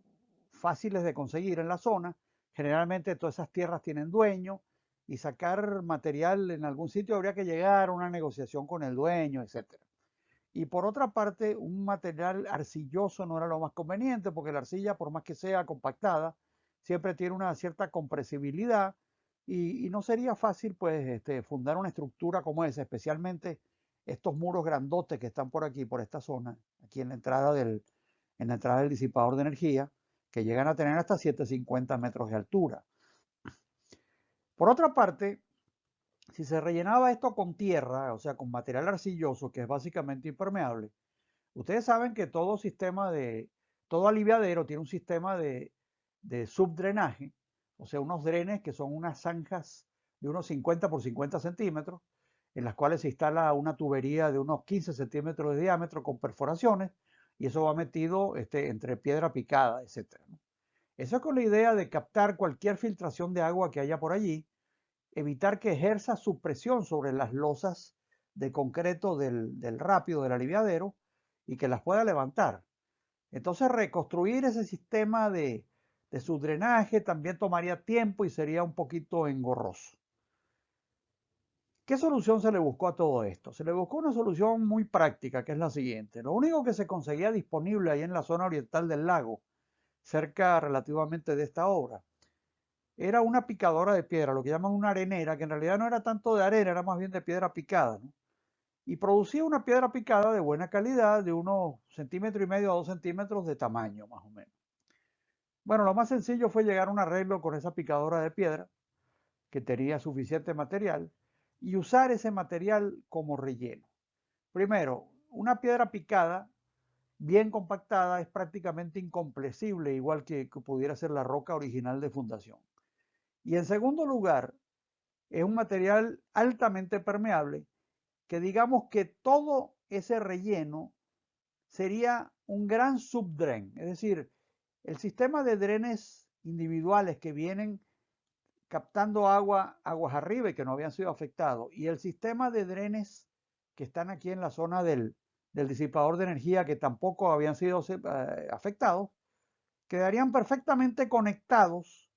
fáciles de conseguir en la zona. Generalmente todas esas tierras tienen dueño y sacar material en algún sitio habría que llegar a una negociación con el dueño, etcétera. Y por otra parte, un material arcilloso no era lo más conveniente porque la arcilla, por más que sea compactada, siempre tiene una cierta compresibilidad y no sería fácil pues fundar una estructura como esa, especialmente estos muros grandotes que están por aquí, por esta zona, aquí en la entrada del disipador de energía, que llegan a tener hasta 750 metros de altura. Por otra parte, si se rellenaba esto con tierra, o sea, con material arcilloso, que es básicamente impermeable, ustedes saben que todo aliviadero tiene un sistema de subdrenaje, o sea, unos drenes que son unas zanjas de unos 50 por 50 centímetros, en las cuales se instala una tubería de unos 15 centímetros de diámetro con perforaciones, y eso va metido entre piedra picada, etc. Eso es con la idea de captar cualquier filtración de agua que haya por allí, evitar que ejerza su presión sobre las losas de concreto del rápido, del aliviadero, y que las pueda levantar. Entonces reconstruir ese sistema de subdrenaje también tomaría tiempo y sería un poquito engorroso. ¿Qué solución se le buscó a todo esto? Se le buscó una solución muy práctica, que es la siguiente. Lo único que se conseguía disponible ahí en la zona oriental del lago, cerca relativamente de esta obra, era una picadora de piedra, lo que llaman una arenera, que en realidad no era tanto de arena, era más bien de piedra picada, ¿no? Y producía una piedra picada de buena calidad, de unos 1,5 a 2 centímetros de tamaño, más o menos. Bueno, lo más sencillo fue llegar a un arreglo con esa picadora de piedra, que tenía suficiente material, y usar ese material como relleno. Primero, una piedra picada, bien compactada, es prácticamente incompresible, igual que pudiera ser la roca original de fundación. Y en segundo lugar, es un material altamente permeable que digamos que todo ese relleno sería un gran subdren, es decir, el sistema de drenes individuales que vienen captando aguas arriba y que no habían sido afectados, y el sistema de drenes que están aquí en la zona del disipador de energía que tampoco habían sido afectados, quedarían perfectamente conectados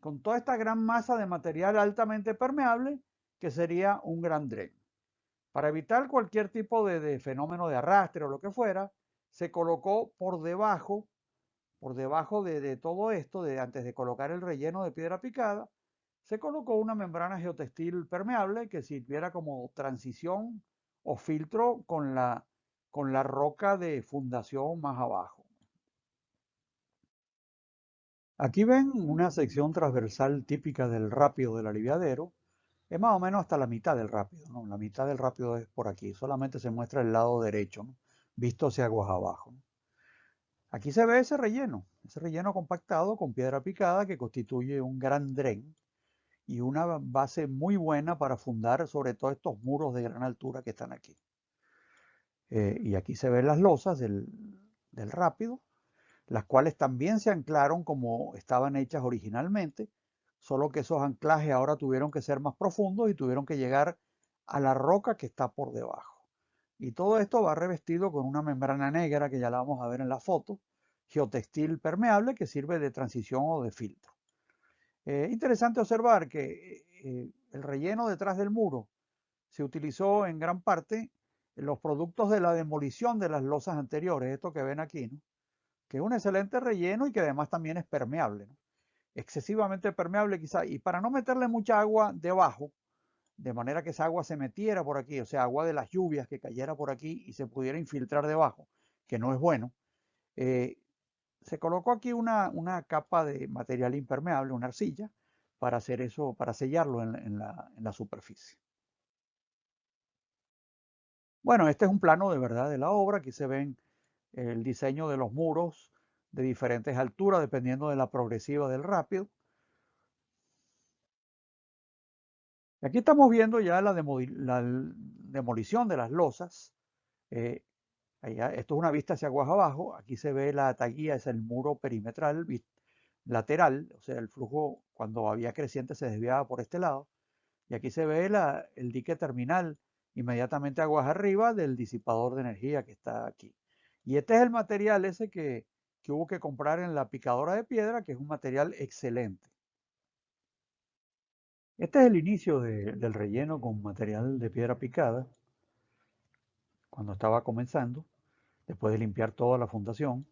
con toda esta gran masa de material altamente permeable que sería un gran dren. Para evitar cualquier tipo de fenómeno de arrastre o lo que fuera, se colocó por debajo de todo esto, antes de colocar el relleno de piedra picada, se colocó una membrana geotextil permeable que sirviera como transición o filtro con la roca de fundación más abajo. Aquí ven una sección transversal típica del rápido del aliviadero. Es más o menos hasta la mitad del rápido, ¿no? La mitad del rápido es por aquí, solamente se muestra el lado derecho, ¿no? Visto hacia aguas abajo, ¿no? Aquí se ve ese relleno compactado con piedra picada que constituye un gran dren y una base muy buena para fundar sobre todo estos muros de gran altura que están aquí. Y aquí se ven las losas del rápido, las cuales también se anclaron como estaban hechas originalmente, solo que esos anclajes ahora tuvieron que ser más profundos y tuvieron que llegar a la roca que está por debajo. Y todo esto va revestido con una membrana negra que ya la vamos a ver en la foto, geotextil permeable que sirve de transición o de filtro. Interesante observar que el relleno detrás del muro se utilizó en gran parte en los productos de la demolición de las losas anteriores, esto que ven aquí, ¿no? Que es un excelente relleno y que además también es permeable, ¿no? Excesivamente permeable quizá, y para no meterle mucha agua debajo, de manera que esa agua se metiera por aquí, o sea, agua de las lluvias que cayera por aquí y se pudiera infiltrar debajo, que no es bueno, eh, se colocó aquí una capa de material impermeable, una arcilla, para hacer eso, para sellarlo en la superficie. Bueno, este es un plano de verdad de la obra. Aquí se ven el diseño de los muros de diferentes alturas, dependiendo de la progresiva del rápido. Y aquí estamos viendo ya la demolición de las losas. Eh, esto es una vista hacia aguas abajo. Aquí se ve la taguía, es el muro perimetral lateral, o sea, el flujo cuando había creciente se desviaba por este lado. Y aquí se ve el dique terminal inmediatamente aguas arriba del disipador de energía que está aquí. Y este es el material ese que hubo que comprar en la picadora de piedra, que es un material excelente. Este es el inicio del relleno con material de piedra picada, cuando estaba comenzando, después de limpiar toda la fundación.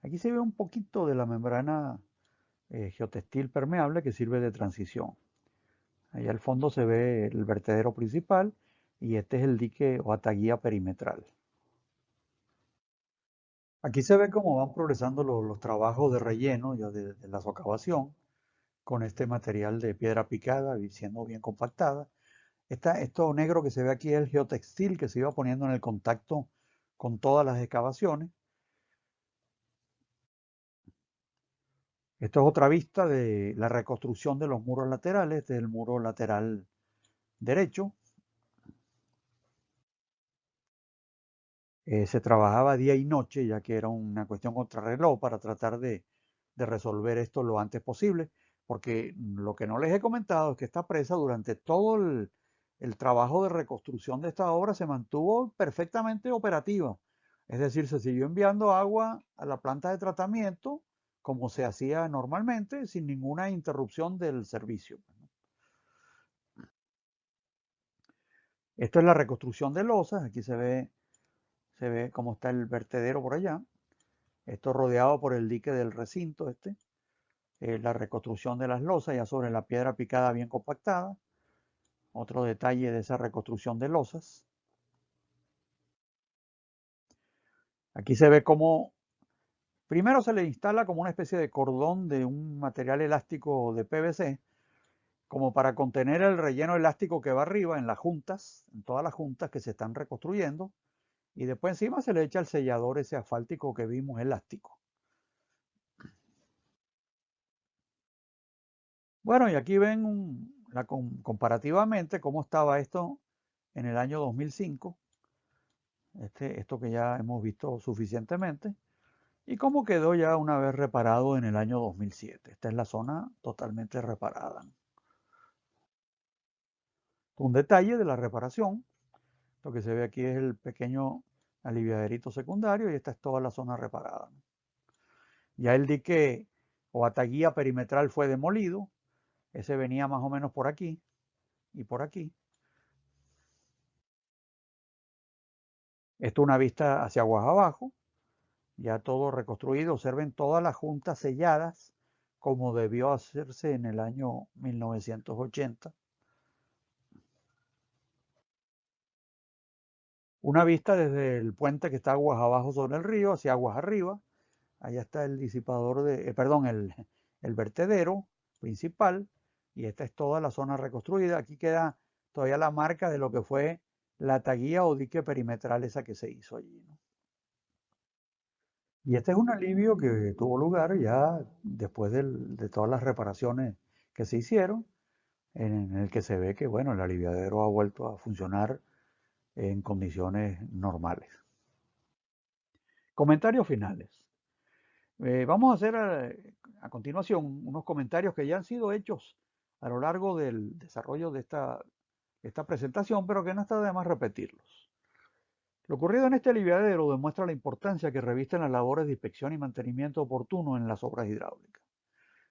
Aquí se ve un poquito de la membrana geotextil permeable que sirve de transición. Allá al fondo se ve el vertedero principal y este es el dique o ataguía perimetral. Aquí se ve cómo van progresando los trabajos de relleno ya de la socavación con este material de piedra picada y siendo bien compactada. Esto negro que se ve aquí es el geotextil que se iba poniendo en el contacto con todas las excavaciones. Esto es otra vista de la reconstrucción de los muros laterales. Este es el muro lateral derecho. Se trabajaba día y noche, ya que era una cuestión contrarreloj para tratar de resolver esto lo antes posible, porque lo que no les he comentado es que esta presa durante todo el trabajo de reconstrucción de esta obra se mantuvo perfectamente operativa. Es decir, se siguió enviando agua a la planta de tratamiento como se hacía normalmente, sin ninguna interrupción del servicio. Esto es la reconstrucción de losas. Aquí se ve cómo está el vertedero por allá. Esto rodeado por el dique del recinto la reconstrucción de las losas ya sobre la piedra picada bien compactada. Otro detalle de esa reconstrucción de losas. Aquí se ve cómo primero se le instala como una especie de cordón de un material elástico de PVC, como para contener el relleno elástico que va arriba en las juntas, en todas las juntas que se están reconstruyendo. Y después encima se le echa el sellador ese asfáltico que vimos elástico. Bueno, y aquí ven comparativamente cómo estaba esto en el año 2005, esto que ya hemos visto suficientemente, y cómo quedó ya una vez reparado en el año 2007. Esta es la zona totalmente reparada. Un detalle de la reparación, lo que se ve aquí es el pequeño aliviaderito secundario y esta es toda la zona reparada. Ya el dique o ataguía perimetral fue demolido, ese venía más o menos por aquí y por aquí. Esto es una vista hacia aguas abajo, ya todo reconstruido. Observen todas las juntas selladas como debió hacerse en el año 1980. Una vista desde el puente que está aguas abajo sobre el río hacia aguas arriba. Allá está el disipador perdón, el vertedero principal y esta es toda la zona reconstruida. Aquí queda todavía la marca de lo que fue la taguía o dique perimetral esa que se hizo allí, ¿no? Y este es un alivio que tuvo lugar ya después de todas las reparaciones que se hicieron, en el que se ve que, bueno, el aliviadero ha vuelto a funcionar en condiciones normales. Comentarios finales. Vamos a hacer a continuación unos comentarios que ya han sido hechos a lo largo del desarrollo de esta presentación, pero que no está de más repetirlos. Lo ocurrido en este aliviadero demuestra la importancia que revisten las labores de inspección y mantenimiento oportuno en las obras hidráulicas.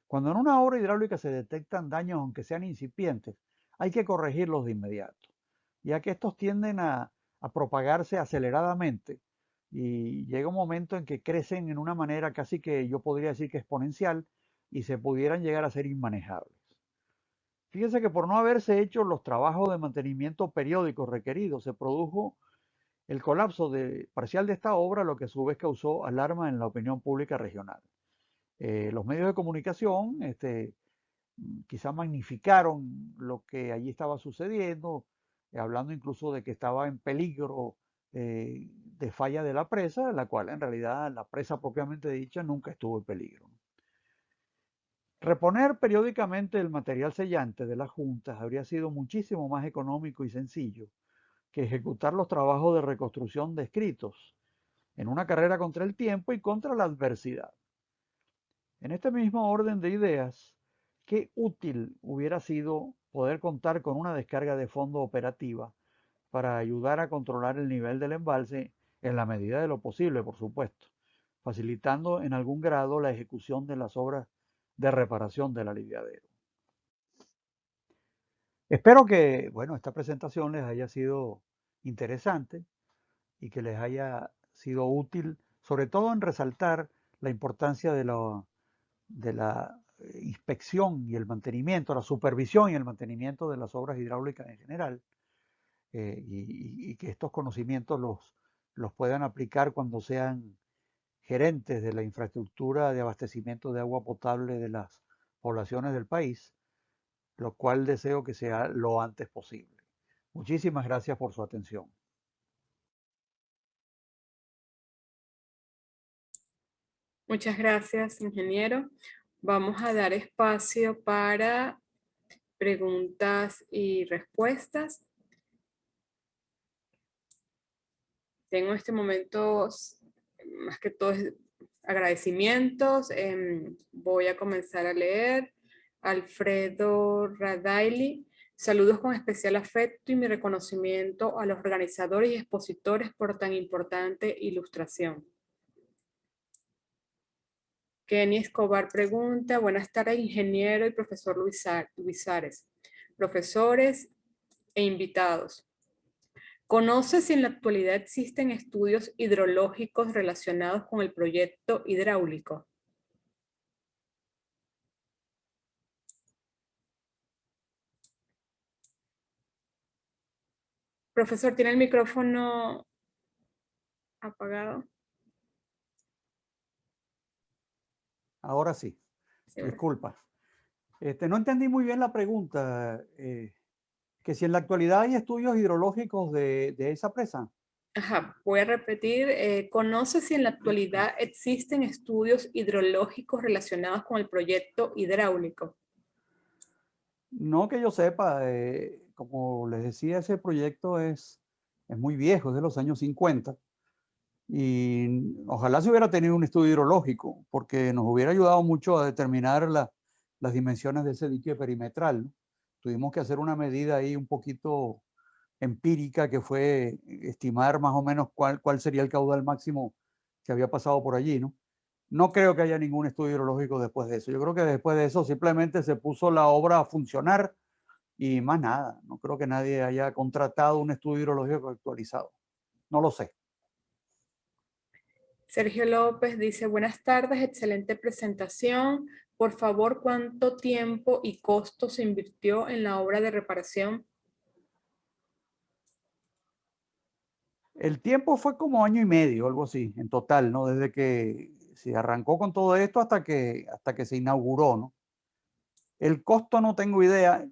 Cuando en una obra hidráulica se detectan daños, aunque sean incipientes, hay que corregirlos de inmediato, ya que estos tienden a propagarse aceleradamente y llega un momento en que crecen en una manera casi que yo podría decir que exponencial y se pudieran llegar a ser inmanejables. Fíjense que por no haberse hecho los trabajos de mantenimiento periódicos requeridos, se produjo el colapso parcial de esta obra, lo que a su vez causó alarma en la opinión pública regional. Los medios de comunicación quizá magnificaron lo que allí estaba sucediendo, hablando incluso de que estaba en peligro de falla de la presa, la cual en realidad la presa propiamente dicha nunca estuvo en peligro. Reponer periódicamente el material sellante de las juntas habría sido muchísimo más económico y sencillo que ejecutar los trabajos de reconstrucción descritos en una carrera contra el tiempo y contra la adversidad. En este mismo orden de ideas, qué útil hubiera sido poder contar con una descarga de fondo operativa para ayudar a controlar el nivel del embalse en la medida de lo posible, por supuesto, facilitando en algún grado la ejecución de las obras de reparación del aliviadero. Espero que, bueno, esta presentación les haya sido interesante y que les haya sido útil, sobre todo en resaltar la importancia de la inspección y el mantenimiento, la supervisión y el mantenimiento de las obras hidráulicas en general, y que estos conocimientos los puedan aplicar cuando sean gerentes de la infraestructura de abastecimiento de agua potable de las poblaciones del país, lo cual deseo que sea lo antes posible. Muchísimas gracias por su atención. Muchas gracias, ingeniero. Vamos a dar espacio para preguntas y respuestas. Tengo en este momento, más que todo, agradecimientos. Voy a comenzar a leer. Alfredo Radaili. Saludos con especial afecto y mi reconocimiento a los organizadores y expositores por tan importante ilustración. Kenny Escobar pregunta, buenas tardes, ingeniero y profesor Luisares, profesores e invitados. ¿Conoce si en la actualidad existen estudios hidrológicos relacionados con el proyecto hidráulico? Profesor, ¿tiene el micrófono apagado? Ahora sí, Sí, disculpa. No entendí muy bien la pregunta, que si en la actualidad hay estudios hidrológicos de esa presa. ajá, voy a repetir. ¿Conoce si en la actualidad existen estudios hidrológicos relacionados con el proyecto hidráulico? No que yo sepa, como les decía, ese proyecto es muy viejo, es de los años 50, y ojalá se hubiera tenido un estudio hidrológico, porque nos hubiera ayudado mucho a determinar las dimensiones de ese dique perimetral, ¿no? Tuvimos que hacer una medida ahí un poquito empírica, que fue estimar más o menos cuál sería el caudal máximo que había pasado por allí, ¿no? No creo que haya ningún estudio hidrológico después de eso. Yo creo que después de eso simplemente se puso la obra a funcionar y más nada. No creo que nadie haya contratado un estudio hidrológico actualizado. No lo sé. Sergio López dice, buenas tardes, excelente presentación. Por favor, ¿cuánto tiempo y costo se invirtió en la obra de reparación? El tiempo fue como año y medio, algo así, en total, ¿no? Desde que se arrancó con todo esto hasta que se inauguró, ¿no? El costo no tengo idea.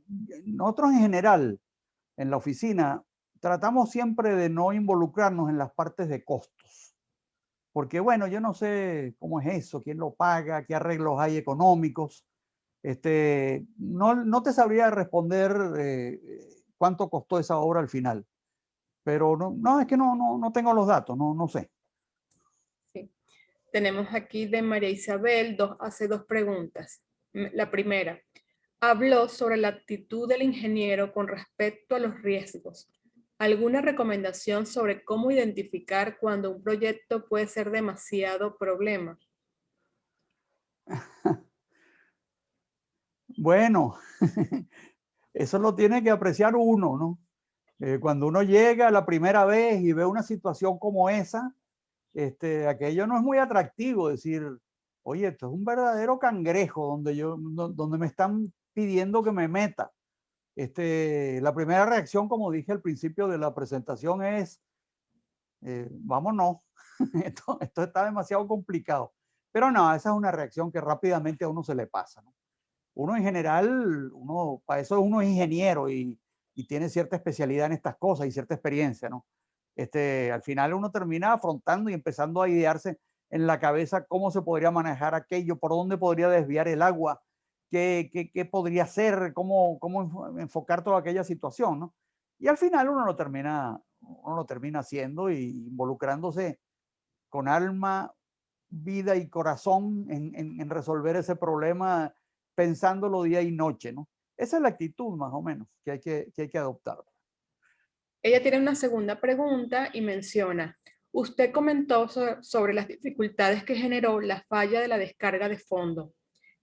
Nosotros en general, en la oficina, tratamos siempre de no involucrarnos en las partes de costos. Porque bueno, yo no sé cómo es eso, quién lo paga, qué arreglos hay económicos. No te sabría responder cuánto costó esa obra al final. Pero no es que no tengo los datos, no sé. Sí. Tenemos aquí de María Isabel, hace dos preguntas. La primera, habló sobre la actitud del ingeniero con respecto a los riesgos. ¿Alguna recomendación sobre cómo identificar cuando un proyecto puede ser demasiado problema? Bueno, eso lo tiene que apreciar uno, ¿no? Cuando uno llega la primera vez y ve una situación como esa, aquello no es muy atractivo decir, oye, esto es un verdadero cangrejo donde me están pidiendo que me meta. La primera reacción, como dije al principio de la presentación, es, vámonos, esto está demasiado complicado. Pero no, esa es una reacción que rápidamente a uno se le pasa, ¿no? Uno en general, para eso uno es ingeniero y tiene cierta especialidad en estas cosas y cierta experiencia, ¿no? Al final uno termina afrontando y empezando a idearse en la cabeza cómo se podría manejar aquello, por dónde podría desviar el agua, qué podría hacer, cómo enfocar toda aquella situación, ¿no? Y al final uno lo termina haciendo y involucrándose con alma, vida y corazón en resolver ese problema, pensándolo día y noche, ¿no? Esa es la actitud más o menos que hay que adoptar. Ella tiene una segunda pregunta y menciona, usted comentó sobre las dificultades que generó la falla de la descarga de fondo.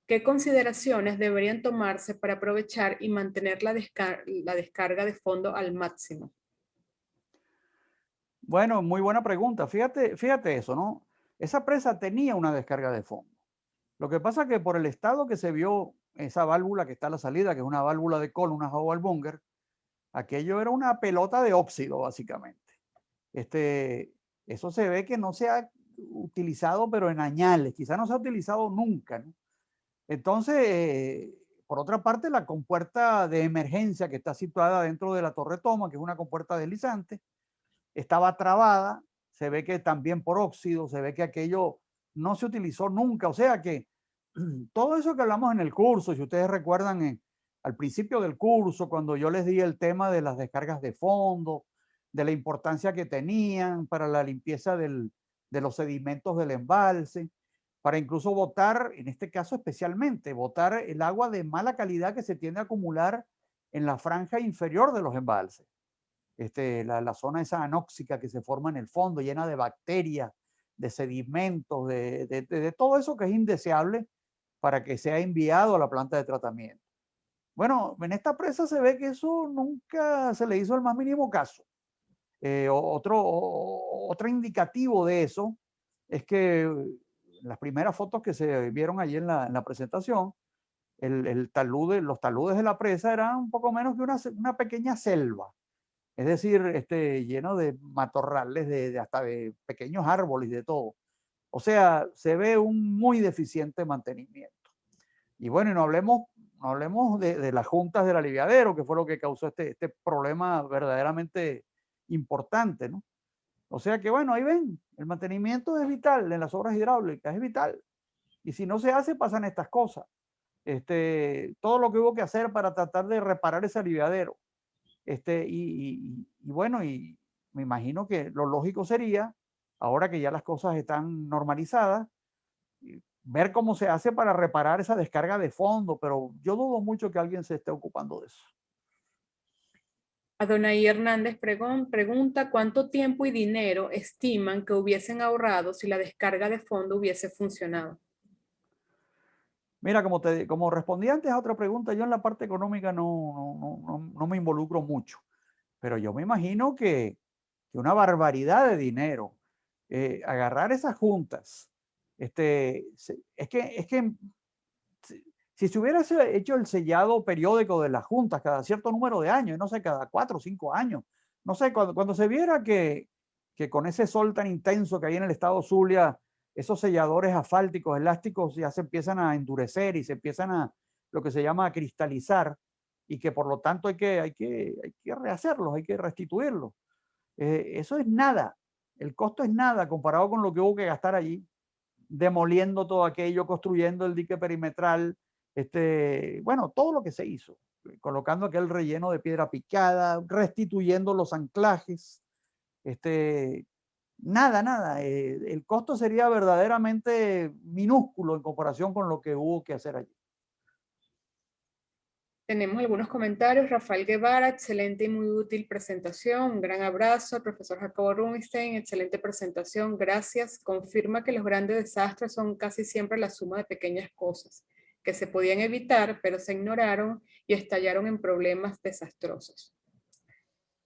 ¿Qué consideraciones deberían tomarse para aprovechar y mantener la descarga de fondo al máximo? Bueno, muy buena pregunta. Fíjate eso, ¿no? Esa presa tenía una descarga de fondo. Lo que pasa es que por el estado que se vio esa válvula que está a la salida, que es una válvula de cola, una Howell-Bunger, aquello era una pelota de óxido, básicamente. Eso se ve que no se ha utilizado, pero en añales, quizá no se ha utilizado nunca, ¿no? Entonces, por otra parte, la compuerta de emergencia que está situada dentro de la torre toma, que es una compuerta deslizante, estaba trabada, se ve que también por óxido, se ve que aquello no se utilizó nunca, o sea que todo eso que hablamos en el curso, si ustedes recuerdan al principio del curso, cuando yo les di el tema de las descargas de fondo, de la importancia que tenían para la limpieza de los sedimentos del embalse, para incluso botar, en este caso especialmente, botar el agua de mala calidad que se tiende a acumular en la franja inferior de los embalses. La zona esa anóxica que se forma en el fondo, llena de bacterias, de sedimentos, de todo eso que es indeseable para que sea enviado a la planta de tratamiento. Bueno, en esta presa se ve que eso nunca se le hizo el más mínimo caso. Otro indicativo de eso es que las primeras fotos que se vieron allí en la presentación, los taludes de la presa eran un poco menos que una pequeña selva. Es decir, lleno de matorrales, hasta de pequeños árboles y de todo. O sea, se ve un muy deficiente mantenimiento. Y bueno, y no hablemos de las juntas del aliviadero, que fue lo que causó este problema verdaderamente importante, ¿no? O sea que bueno, ahí ven, el mantenimiento es vital en las obras hidráulicas, es vital. Y si no se hace, pasan estas cosas. Todo lo que hubo que hacer para tratar de reparar ese aliviadero. Y bueno, y me imagino que lo lógico sería, ahora que ya las cosas están normalizadas, ver cómo se hace para reparar esa descarga de fondo, pero yo dudo mucho que alguien se esté ocupando de eso. Adonai Hernández Pregón pregunta cuánto tiempo y dinero estiman que hubiesen ahorrado si la descarga de fondo hubiese funcionado. Mira, como respondí antes a otra pregunta, yo en la parte económica no me involucro mucho, pero yo me imagino que una barbaridad de dinero, agarrar esas juntas, es que si se hubiera hecho el sellado periódico de las juntas cada cierto número de años, no sé, cada 4 o 5 años, no sé, cuando se viera que con ese sol tan intenso que hay en el estado Zulia, esos selladores asfálticos, elásticos, ya se empiezan a endurecer y se empiezan lo que se llama a cristalizar, y que por lo tanto hay que rehacerlos, hay que restituirlos. Eso es nada, el costo es nada comparado con lo que hubo que gastar allí, demoliendo todo aquello, construyendo el dique perimetral, bueno, todo lo que se hizo, colocando aquel relleno de piedra picada, restituyendo los anclajes, nada, el costo sería verdaderamente minúsculo en comparación con lo que hubo que hacer allí. Tenemos algunos comentarios. Rafael Guevara, excelente y muy útil presentación. Un gran abrazo al profesor Jacobo Rubinstein, excelente presentación. Gracias. Confirma que los grandes desastres son casi siempre la suma de pequeñas cosas que se podían evitar, pero se ignoraron y estallaron en problemas desastrosos.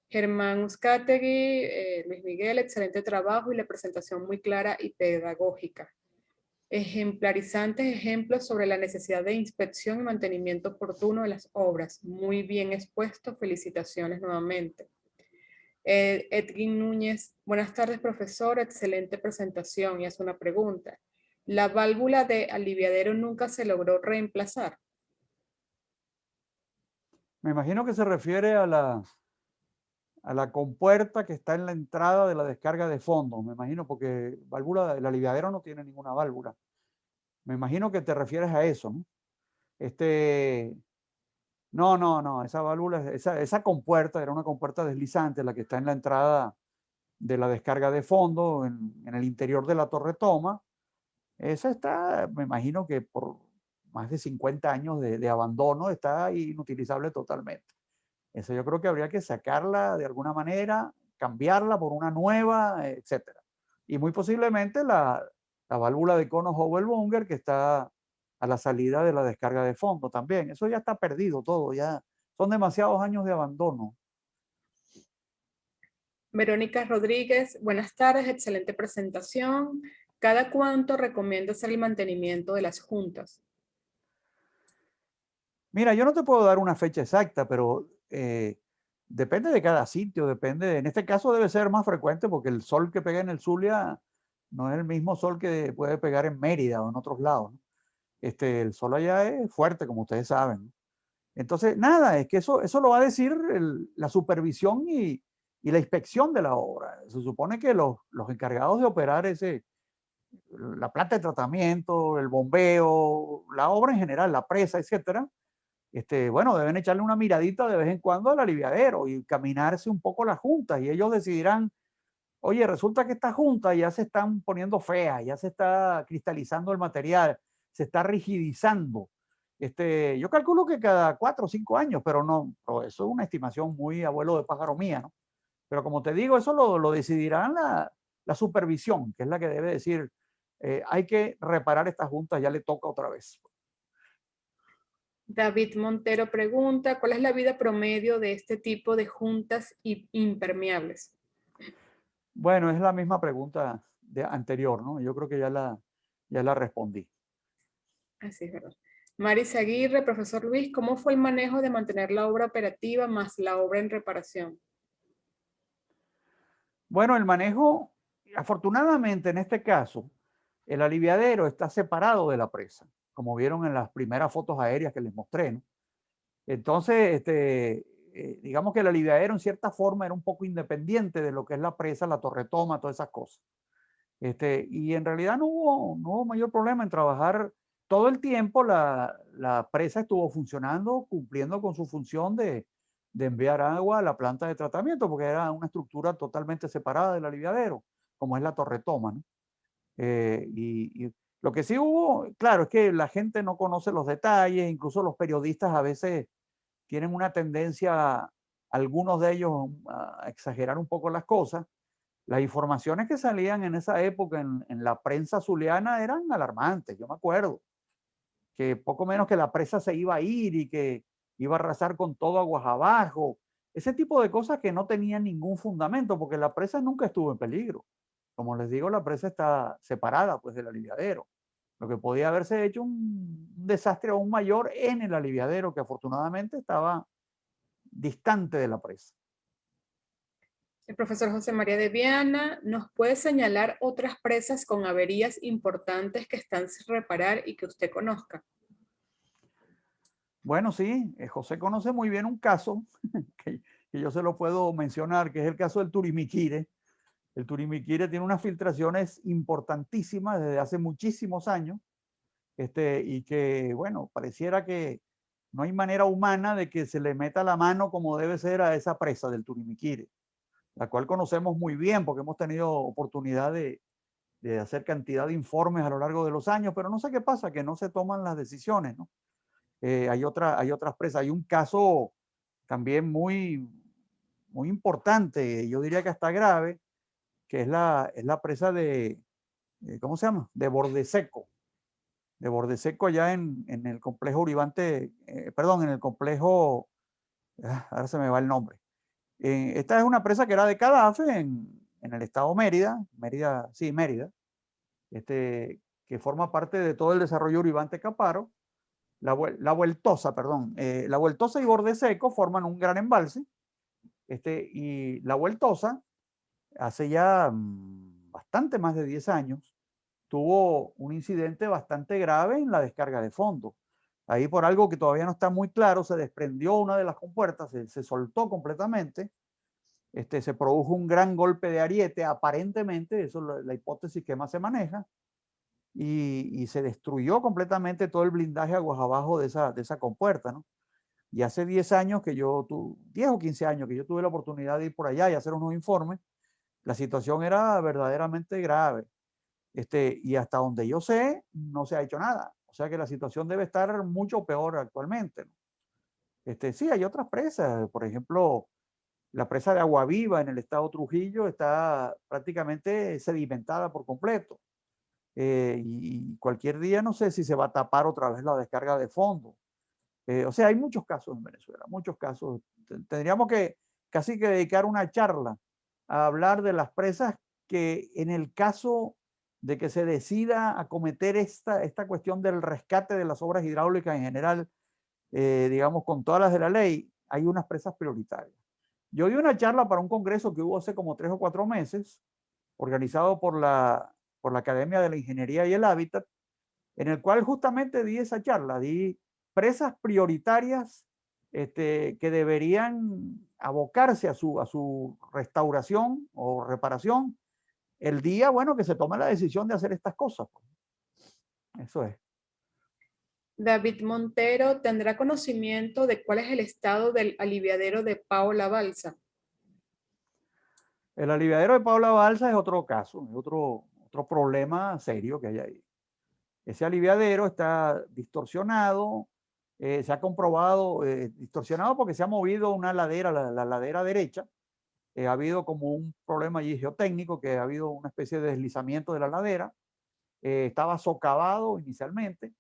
Germán Uzcategui, Luis Miguel, excelente trabajo y la presentación muy clara y pedagógica. Ejemplarizantes ejemplos sobre la necesidad de inspección y mantenimiento oportuno de las obras. Muy bien expuesto, felicitaciones nuevamente. Edwin Núñez, buenas tardes profesor, excelente presentación y hace una pregunta. ¿La válvula de aliviadero nunca se logró reemplazar? Me imagino que se refiere a a la compuerta que está en la entrada de la descarga de fondo, me imagino, porque válvula, el aliviadero no tiene ninguna válvula. Me imagino que te refieres a eso, ¿no? No, esa válvula, esa compuerta era una compuerta deslizante, la que está en la entrada de la descarga de fondo, en el interior de la torre toma. Esa está, me imagino que por más de 50 años de abandono está inutilizable totalmente. Eso yo creo que habría que sacarla de alguna manera, cambiarla por una nueva, etcétera. Y muy posiblemente la válvula de cono Howell-Bunger que está a la salida de la descarga de fondo también. Eso ya está perdido todo, ya son demasiados años de abandono. Verónica Rodríguez, buenas tardes, excelente presentación. ¿Cada cuánto recomienda hacer el mantenimiento de las juntas? Mira, yo no te puedo dar una fecha exacta, pero depende de cada sitio, depende. En este caso debe ser más frecuente porque el sol que pega en el Zulia no es el mismo sol que puede pegar en Mérida o en otros lados, ¿no? El sol allá es fuerte, como ustedes saben, ¿no? Entonces, nada, es que eso lo va a decir la supervisión y la inspección de la obra. Se supone que los encargados de operar la planta de tratamiento, el bombeo, la obra en general, la presa, etcétera, bueno, deben echarle una miradita de vez en cuando al aliviadero y caminarse un poco las juntas y ellos decidirán, oye, resulta que estas juntas ya se están poniendo feas, ya se está cristalizando el material, se está rigidizando. Yo calculo que cada 4 o 5 años, pero no, pero eso es una estimación muy abuelo de pájaro mía, ¿no? Pero como te digo, eso lo decidirán la supervisión, que es la que debe decir, hay que reparar estas juntas, ya le toca otra vez. David Montero pregunta, ¿cuál es la vida promedio de este tipo de juntas impermeables? Bueno, es la misma pregunta anterior, ¿no? Yo creo que ya la respondí. Así es verdad. Maris Aguirre, profesor Luis, ¿cómo fue el manejo de mantener la obra operativa más la obra en reparación? Bueno, el manejo, afortunadamente en este caso, el aliviadero está separado de la presa, como vieron en las primeras fotos aéreas que les mostré, ¿no? Entonces, digamos que el aliviadero en cierta forma era un poco independiente de lo que es la presa, la torre toma, todas esas cosas. Y en realidad no hubo mayor problema en trabajar todo el tiempo. La presa estuvo funcionando, cumpliendo con su función de enviar agua a la planta de tratamiento, porque era una estructura totalmente separada del aliviadero, como es la torre toma, ¿no? Y lo que sí hubo, claro, es que la gente no conoce los detalles, incluso los periodistas a veces tienen una tendencia, algunos de ellos, a exagerar un poco las cosas. Las informaciones que salían en esa época en la prensa zuliana eran alarmantes. Yo me acuerdo que poco menos que la presa se iba a ir y que iba a arrasar con todo aguas abajo. Ese tipo de cosas que no tenían ningún fundamento, porque la presa nunca estuvo en peligro. Como les digo, la presa está separada pues del aliviadero. Lo que podía haberse hecho un desastre aún mayor en el aliviadero, que afortunadamente estaba distante de la presa. El profesor José María de Viana, ¿nos puede señalar otras presas con averías importantes que están sin reparar y que usted conozca? Bueno, sí, José conoce muy bien un caso que yo se lo puedo mencionar, que es el caso del Turimiquire. El Turimiquire tiene unas filtraciones importantísimas desde hace muchísimos años, y que, bueno, pareciera que no hay manera humana de que se le meta la mano como debe ser a esa presa del Turimiquire, la cual conocemos muy bien porque hemos tenido oportunidad de hacer cantidad de informes a lo largo de los años, pero no sé qué pasa, que no se toman las decisiones, ¿no? Hay otras presas. Hay un caso también muy importante, yo diría que hasta grave, que es la presa ¿cómo se llama? De Bordeseco. De Bordeseco allá en el complejo Uribante, perdón, en el complejo, ahora se me va el nombre. Esta es una presa que era de Cadafe en el estado Mérida, sí, Mérida, que forma parte de todo el desarrollo Uribante Caparo. La Vueltosa, perdón. La Vueltosa y Bordeseco forman un gran embalse. Y la Vueltosa, hace ya bastante más de 10 años, tuvo un incidente bastante grave en la descarga de fondo. Ahí por algo que todavía no está muy claro, se desprendió una de las compuertas, se soltó completamente se produjo un gran golpe de ariete, aparentemente, eso es la hipótesis que más se maneja, y se destruyó completamente todo el blindaje aguas abajo de esa compuerta, ¿no? Y hace 10 años que 10 o 15 años que yo tuve la oportunidad de ir por allá y hacer unos informes, la situación era verdaderamente grave. Y hasta donde yo sé, no se ha hecho nada. O sea que la situación debe estar mucho peor actualmente, ¿no? Sí, hay otras presas, por ejemplo, la presa de Agua Viva en el estado Trujillo está prácticamente sedimentada por completo. Y cualquier día no sé si se va a tapar otra vez la descarga de fondo. O sea, hay muchos casos en Venezuela, muchos casos. Tendríamos que casi que dedicar una charla a hablar de las presas que en el caso de que se decida acometer esta cuestión del rescate de las obras hidráulicas en general, digamos, con todas las de la ley, hay unas presas prioritarias. Yo di una charla para un congreso que hubo hace como 3 o 4 meses, organizado por la Academia de la Ingeniería y el Hábitat, en el cual justamente di esa charla, di presas prioritarias que deberían abocarse a su restauración o reparación el día, bueno, que se tome la decisión de hacer estas cosas. Eso es. David Montero, ¿tendrá conocimiento de cuál es el estado del aliviadero de Paola Balsa? El aliviadero de Paula Balsa es otro caso, es otro problema serio que hay ahí. Ese aliviadero está distorsionado, se ha comprobado distorsionado porque se ha movido una ladera, la ladera derecha. Ha habido como un problema allí geotécnico, que ha habido una especie de deslizamiento de la ladera. Estaba socavado inicialmente.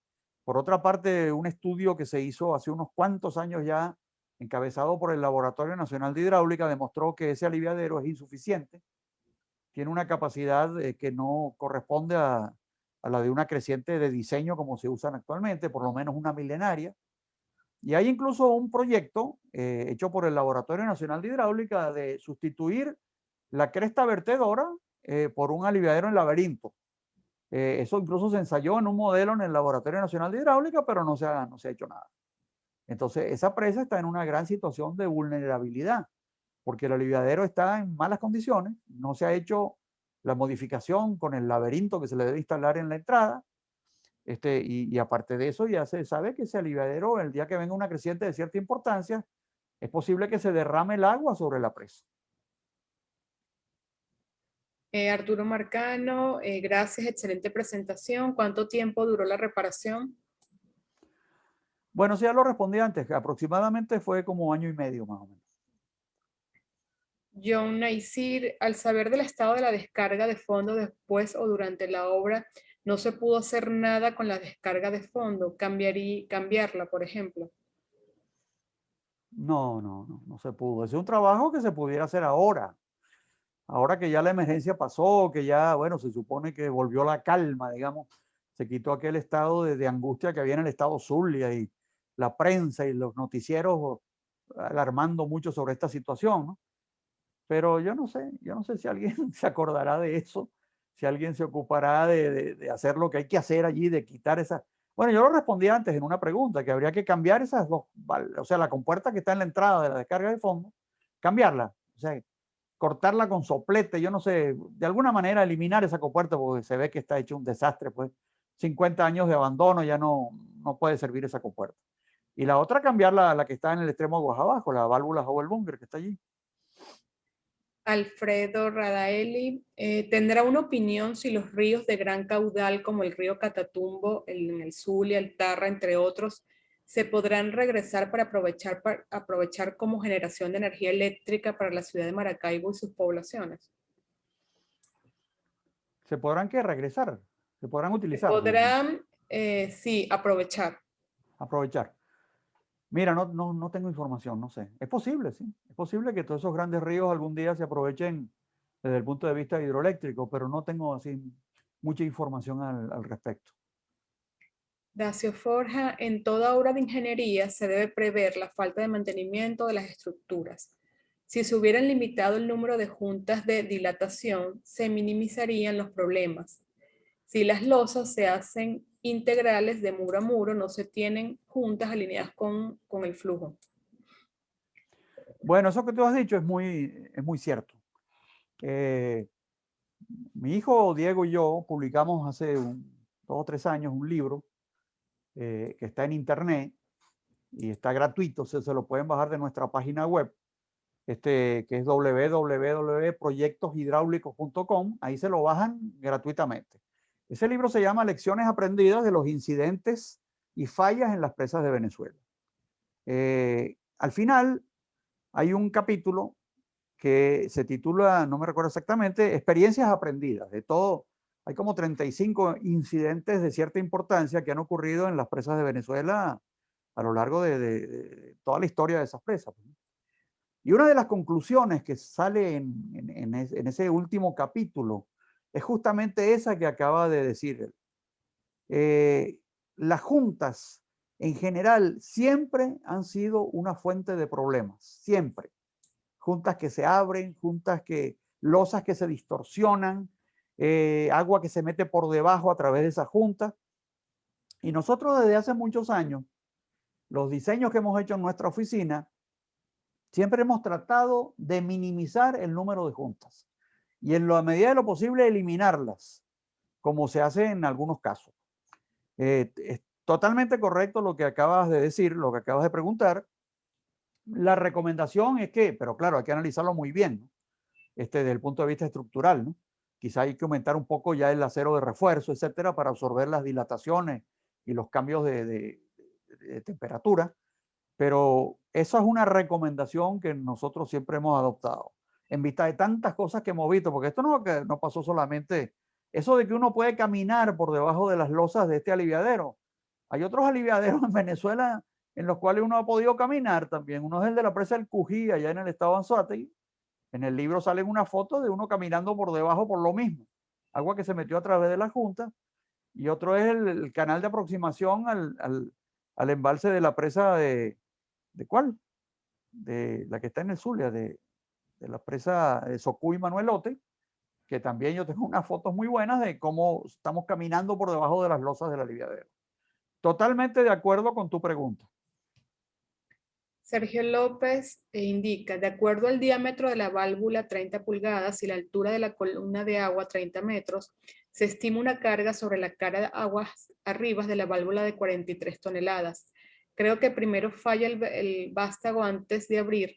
Por otra parte, un estudio que se hizo hace unos cuantos años ya, encabezado por el Laboratorio Nacional de Hidráulica, demostró que ese aliviadero es insuficiente, tiene una capacidad que no corresponde a la de una creciente de diseño como se usan actualmente, por lo menos una milenaria. Y hay incluso un proyecto hecho por el Laboratorio Nacional de Hidráulica de sustituir la cresta vertedora por un aliviadero en laberinto. Eso incluso se ensayó en un modelo en el Laboratorio Nacional de Hidráulica, pero no se ha hecho nada. Entonces, esa presa está en una gran situación de vulnerabilidad, porque el aliviadero está en malas condiciones, no se ha hecho la modificación con el laberinto que se le debe instalar en la entrada, y aparte de eso ya se sabe que ese aliviadero, el día que venga una creciente de cierta importancia, es posible que se derrame el agua sobre la presa. Arturo Marcano, gracias, excelente presentación. ¿Cuánto tiempo duró la reparación? Bueno, sí, ya lo respondí antes, que aproximadamente fue como 1 año y medio más o menos. John Naisir, al saber del estado de la descarga de fondo después o durante la obra, no se pudo hacer nada con la descarga de fondo, cambiarla, por ejemplo. No se pudo. Es un trabajo que se pudiera hacer ahora. Ahora que ya la emergencia pasó, que ya, bueno, se supone que volvió la calma, digamos, se quitó aquel estado de angustia que había en el estado Zulia y la prensa y los noticieros alarmando mucho sobre esta situación, ¿no? Pero yo no sé si alguien se acordará de eso, si alguien se ocupará de hacer lo que hay que hacer allí, de quitar esa. Bueno, yo lo respondí antes en una pregunta, que habría que cambiar esas dos, o sea, la compuerta que está en la entrada de la descarga de fondo, cambiarla, o sea, cortarla con soplete, yo no sé, de alguna manera eliminar esa compuerta porque se ve que está hecho un desastre, pues 50 años de abandono ya no puede servir esa compuerta. Y la otra cambiar la que está en el extremo aguas abajo, la válvula Howell-Bunger que está allí. Alfredo Radaeli, ¿tendrá una opinión si los ríos de gran caudal como el río Catatumbo, en el Zulia, el Tarra, entre otros, se podrán regresar para aprovechar como generación de energía eléctrica para la ciudad de Maracaibo y sus poblaciones? ¿Se podrán que regresar? ¿Se podrán Se utilizar? podrán, sí, aprovechar. Aprovechar. Mira, no tengo información, no sé. Es posible, sí. Es posible que todos esos grandes ríos algún día se aprovechen desde el punto de vista hidroeléctrico, pero no tengo así mucha información al respecto. Dacio Forja, en toda obra de ingeniería se debe prever la falta de mantenimiento de las estructuras. Si se hubieran limitado el número de juntas de dilatación, se minimizarían los problemas. Si las losas se hacen integrales de muro a muro, no se tienen juntas alineadas con el flujo. Bueno, eso que tú has dicho es muy cierto. Mi hijo Diego y yo publicamos hace 2 o 3 años un libro que está en internet y está gratuito, se lo pueden bajar de nuestra página web, que es www.proyectoshidráulicos.com. Ahí se lo bajan gratuitamente. Ese libro se llama Lecciones aprendidas de los incidentes y fallas en las presas de Venezuela. Al final hay un capítulo que se titula, no me recuerdo exactamente, Experiencias aprendidas. De todo, hay como 35 incidentes de cierta importancia que han ocurrido en las presas de Venezuela a lo largo de toda la historia de esas presas. Y una de las conclusiones que sale en ese último capítulo es justamente esa que acaba de decir él. Las juntas en general siempre han sido una fuente de problemas, siempre. Juntas que se abren, losas que se distorsionan, agua que se mete por debajo a través de esas juntas. Y nosotros desde hace muchos años, los diseños que hemos hecho en nuestra oficina, siempre hemos tratado de minimizar el número de juntas y en la medida de lo posible eliminarlas, como se hace en algunos casos. Es totalmente correcto lo que acabas de decir, lo que acabas de preguntar. La recomendación es que, pero claro, hay que analizarlo muy bien, ¿no? Desde el punto de vista estructural, ¿no? Quizá hay que aumentar un poco ya el acero de refuerzo, etcétera, para absorber las dilataciones y los cambios de temperatura. Pero esa es una recomendación que nosotros siempre hemos adoptado en vista de tantas cosas que hemos visto, porque esto no pasó solamente, eso de que uno puede caminar por debajo de las losas de este aliviadero. Hay otros aliviaderos en Venezuela en los cuales uno ha podido caminar también. Uno es el de la presa del Cují, allá en el estado de Anzoátegui. En el libro salen una foto de uno caminando por debajo por lo mismo. Agua que se metió a través de la junta. Y otro es el canal de aproximación al embalse de la presa ¿de cuál? De la que está en el Zulia, de la presa de Socuy Manuelote, que también yo tengo unas fotos muy buenas de cómo estamos caminando por debajo de las losas del aliviadero. Totalmente de acuerdo con tu pregunta. Sergio López indica, de acuerdo al diámetro de la válvula 30 pulgadas y la altura de la columna de agua 30 metros, se estima una carga sobre la cara de aguas arribas de la válvula de 43 toneladas. Creo que primero falla el vástago antes de abrir.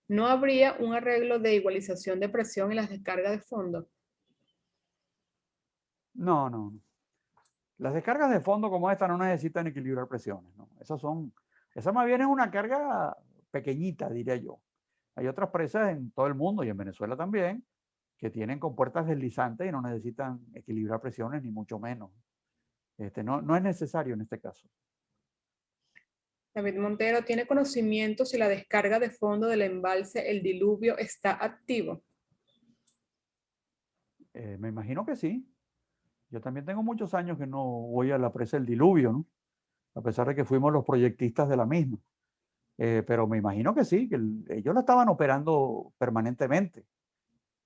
¿No habría un arreglo de igualización de presión en las descargas de fondo? No, no. Las descargas de fondo como esta no necesitan equilibrar presiones, ¿no? Esa más bien es una carga pequeñita, diría yo. Hay otras presas en todo el mundo y en Venezuela también que tienen compuertas deslizantes y no necesitan equilibrar presiones ni mucho menos. No es necesario en este caso. David Montero, ¿tiene conocimiento si la descarga de fondo del embalse El Diluvio está activo? Me imagino que sí. Yo también tengo muchos años que no voy a la presa del Diluvio, ¿no? A pesar de que fuimos los proyectistas de la misma. Pero me imagino que sí, que ellos la estaban operando permanentemente.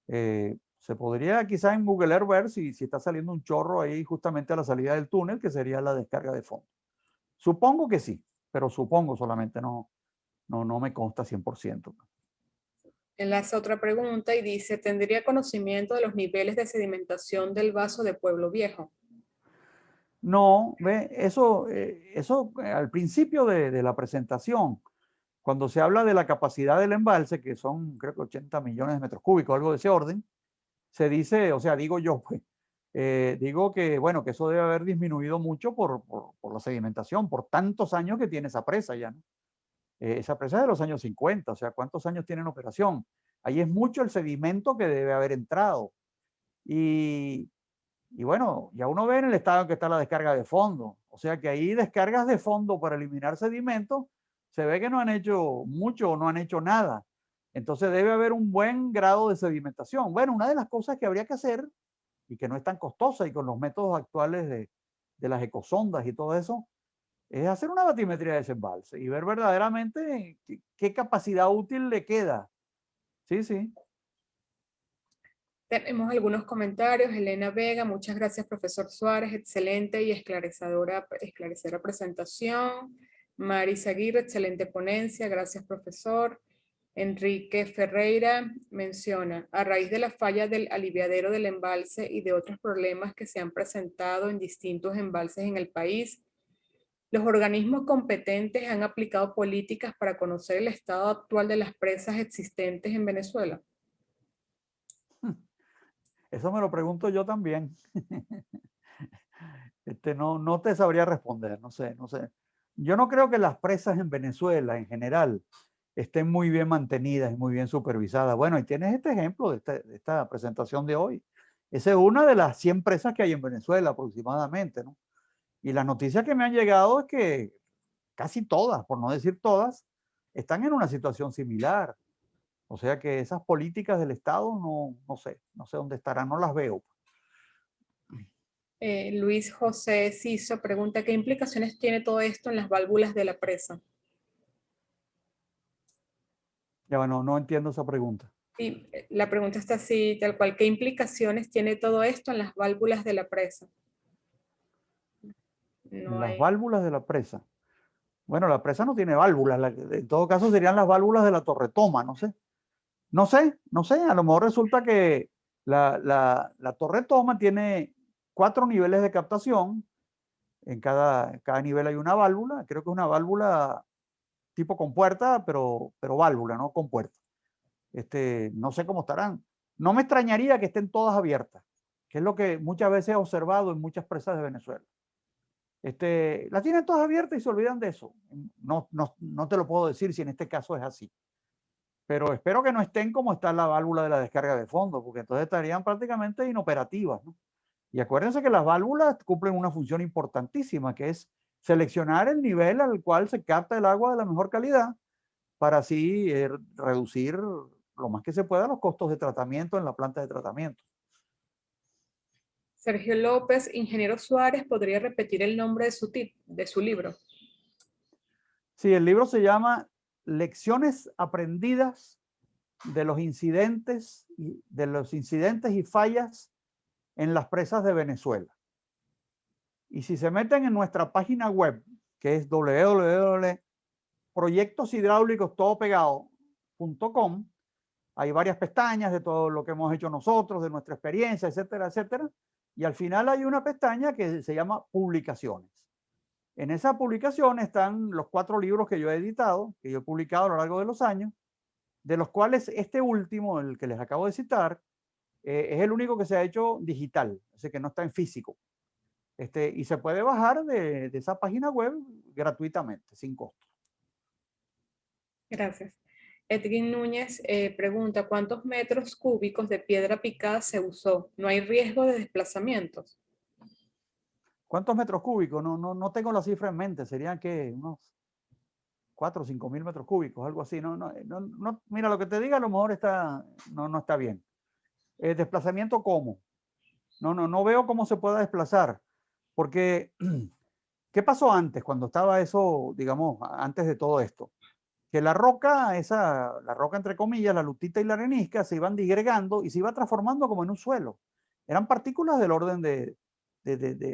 Se podría quizá en Google Earth ver si está saliendo un chorro ahí justamente a la salida del túnel, que sería la descarga de fondo. Supongo que sí, pero supongo solamente, no me consta 100%. Enlaza otra pregunta y dice, ¿tendría conocimiento de los niveles de sedimentación del vaso de Pueblo Viejo? No, ve, eso al principio de la presentación, cuando se habla de la capacidad del embalse, que son creo que 80 millones de metros cúbicos, algo de ese orden, se dice, o sea, digo yo, pues, digo que, bueno, que eso debe haber disminuido mucho por la sedimentación, por tantos años que tiene esa presa ya, ¿no? Esa presa es de los años 50, o sea, ¿cuántos años tiene en operación? Ahí es mucho el sedimento que debe haber entrado. Y bueno, ya uno ve en el estado en que está la descarga de fondo. O sea que ahí descargas de fondo para eliminar sedimentos, se ve que no han hecho mucho o no han hecho nada. Entonces debe haber un buen grado de sedimentación. Bueno, una de las cosas que habría que hacer y que no es tan costosa y con los métodos actuales de las ecosondas y todo eso, es hacer una batimetría de ese embalse y ver verdaderamente qué capacidad útil le queda. Sí, sí. Tenemos algunos comentarios. Elena Vega, muchas gracias, profesor Suárez. Excelente y esclarecedora presentación. Marisa Aguirre, excelente ponencia. Gracias, profesor. Enrique Ferreira menciona, a raíz de la falla del aliviadero del embalse y de otros problemas que se han presentado en distintos embalses en el país, los organismos competentes han aplicado políticas para conocer el estado actual de las presas existentes en Venezuela. Eso me lo pregunto yo también. No te sabría responder, no sé. Yo no creo que las presas en Venezuela en general estén muy bien mantenidas y muy bien supervisadas. Bueno, y tienes este ejemplo de esta presentación de hoy. Esa es una de las 100 presas que hay en Venezuela aproximadamente, ¿no? Y las noticias que me han llegado es que casi todas, por no decir todas, están en una situación similar. O sea que esas políticas del Estado no sé dónde estarán, no las veo. Luis José Ciso pregunta, ¿qué implicaciones tiene todo esto en las válvulas de la presa? Ya bueno, no entiendo esa pregunta. Sí, la pregunta está así, tal cual, ¿qué implicaciones tiene todo esto en las válvulas de la presa? En No las hay... válvulas de la presa. Bueno, la presa no tiene válvulas, en todo caso serían las válvulas de la torretoma, no sé. No sé, a lo mejor resulta que la torretoma tiene 4 niveles de captación, en cada nivel hay una válvula, creo que es una válvula tipo compuerta, pero válvula, no compuerta. No sé cómo estarán. No me extrañaría que estén todas abiertas, que es lo que muchas veces he observado en muchas presas de Venezuela. Las tienen todas abiertas y se olvidan de eso. No te lo puedo decir si en este caso es así. Pero espero que no estén como está la válvula de la descarga de fondo, porque entonces estarían prácticamente inoperativas, ¿no? Y acuérdense que las válvulas cumplen una función importantísima, que es seleccionar el nivel al cual se capta el agua de la mejor calidad para así reducir lo más que se pueda los costos de tratamiento en la planta de tratamiento. Sergio López, ingeniero Suárez, ¿podría repetir el nombre de su libro? Sí, el libro se llama Lecciones aprendidas de los incidentes y fallas en las presas de Venezuela. Y si se meten en nuestra página web, que es www.proyectoshidráulicostodopegado.com, hay varias pestañas de todo lo que hemos hecho nosotros, de nuestra experiencia, etcétera, etcétera. Y al final hay una pestaña que se llama Publicaciones. En esa publicación están los 4 libros que yo he editado, que yo he publicado a lo largo de los años, de los cuales este último, el que les acabo de citar, es el único que se ha hecho digital, así que no está en físico. Y se puede bajar de esa página web gratuitamente, sin costo. Gracias. Edwin Núñez pregunta, ¿cuántos metros cúbicos de piedra picada se usó? ¿No hay riesgo de desplazamientos? ¿Cuántos metros cúbicos? No tengo la cifra en mente, serían que unos 4 o 5 mil metros cúbicos, algo así. Mira, lo que te diga a lo mejor no está bien. ¿Desplazamiento cómo? No veo cómo se pueda desplazar, porque ¿qué pasó antes, cuando estaba eso, digamos, antes de todo esto? Que la roca entre comillas, la lutita y la arenisca, se iban disgregando y se iba transformando como en un suelo. Eran partículas del orden de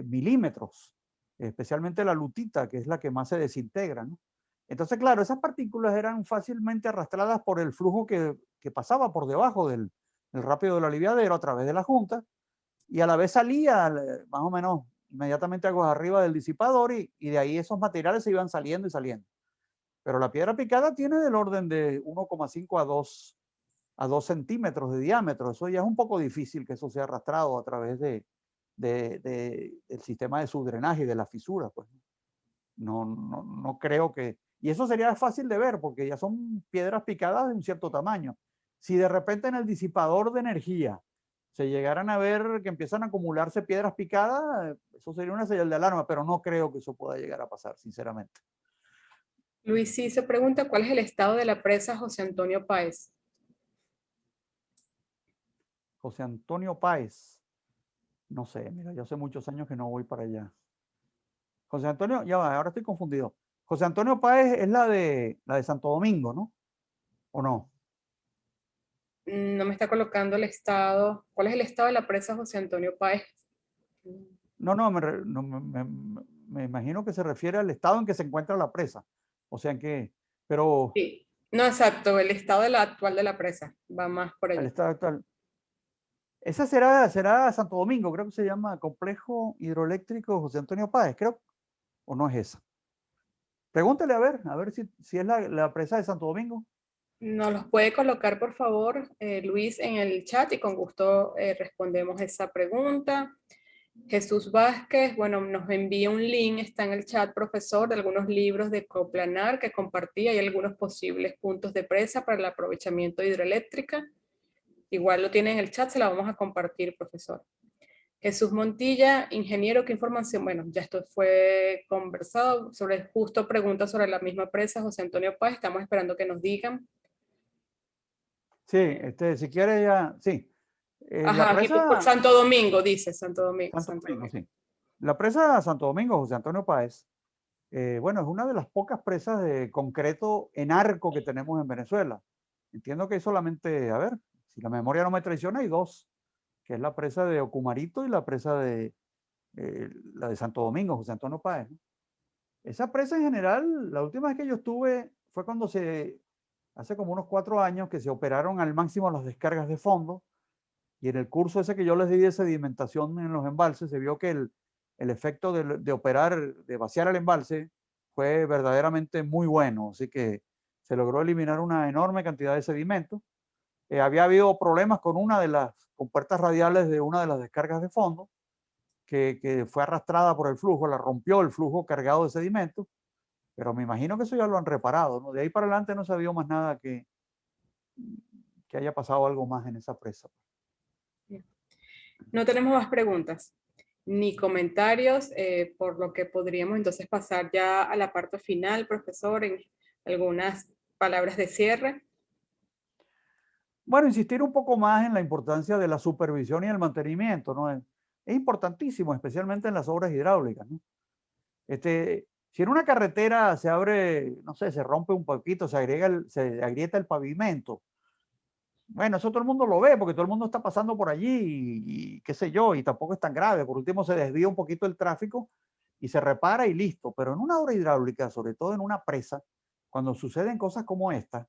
milímetros, especialmente la lutita, que es la que más se desintegra, ¿no? Entonces, claro, esas partículas eran fácilmente arrastradas por el flujo que pasaba por debajo del rápido del aliviadero a través de la junta, y a la vez salía más o menos inmediatamente aguas arriba del disipador, y de ahí esos materiales se iban saliendo y saliendo. Pero la piedra picada tiene del orden de 1,5 a 2 centímetros de diámetro. Eso ya es un poco difícil que eso sea arrastrado a través del sistema de subdrenaje y de las fisuras. Pues. No creo que... Y eso sería fácil de ver porque ya son piedras picadas de un cierto tamaño. Si de repente en el disipador de energía se llegaran a ver que empiezan a acumularse piedras picadas, eso sería una señal de alarma, pero no creo que eso pueda llegar a pasar, sinceramente. Luis sí se pregunta, ¿cuál es el estado de la presa José Antonio Páez? José Antonio Páez. No sé, mira, yo hace muchos años que no voy para allá. José Antonio, ya va, ahora estoy confundido. José Antonio Páez es la de Santo Domingo, ¿no? ¿O no? No me está colocando el estado. ¿Cuál es el estado de la presa José Antonio Páez? No, me imagino que se refiere al estado en que se encuentra la presa. O sea, pero Sí. No, exacto, el estado actual de la presa va más por El allá. estado actual. Esa será Santo Domingo, creo que se llama Complejo Hidroeléctrico José Antonio Páez, creo, o no es esa. Pregúntale a ver si es la presa de Santo Domingo. Nos los puede colocar, por favor, Luis, en el chat y con gusto respondemos esa pregunta. Jesús Vázquez, bueno, nos envía un link, está en el chat, profesor, de algunos libros de Coplanar que compartí. Hay algunos posibles puntos de presa para el aprovechamiento de hidroeléctrica. Igual lo tiene en el chat, se la vamos a compartir, profesor. Jesús Montilla, ingeniero, ¿qué información? Bueno, ya esto fue conversado sobre, justo preguntas sobre la misma presa, José Antonio Páez, estamos esperando que nos digan. Sí, si quiere ya, sí. La Ajá, aquí por presa Santo Domingo, dice Santo Domingo, Santo Santo Domingo, Domingo. sí. La presa Santo Domingo José Antonio Páez, bueno, es una de las pocas presas de concreto en arco que tenemos en Venezuela. Entiendo que hay solamente, a ver, si la memoria no me traiciona, hay dos, que es la presa de Ocumarito y la presa de la de Santo Domingo, José Antonio Páez, ¿no? Esa presa en general, la última vez que yo estuve fue cuando hace como unos 4 años que se operaron al máximo las descargas de fondo y en el curso ese que yo les di de sedimentación en los embalses se vio que el efecto de operar, de vaciar el embalse fue verdaderamente muy bueno, así que se logró eliminar una enorme cantidad de sedimentos. Había habido problemas con una de las compuertas radiales de una de las descargas de fondo que fue arrastrada por el flujo, la rompió el flujo cargado de sedimentos, pero me imagino que eso ya lo han reparado, ¿no? De ahí para adelante no se vio más nada que haya pasado algo más en esa presa. No tenemos más preguntas ni comentarios, por lo que podríamos entonces pasar ya a la parte final, profesor, en algunas palabras de cierre. Bueno, insistir un poco más en la importancia de la supervisión y el mantenimiento, ¿no? Es importantísimo, especialmente en las obras hidráulicas, ¿no? Si en una carretera se abre, no sé, se rompe un poquito, se agrieta el pavimento, bueno, eso todo el mundo lo ve porque todo el mundo está pasando por allí y qué sé yo, y tampoco es tan grave. Por último, se desvía un poquito el tráfico y se repara y listo. Pero en una obra hidráulica, sobre todo en una presa, cuando suceden cosas como esta,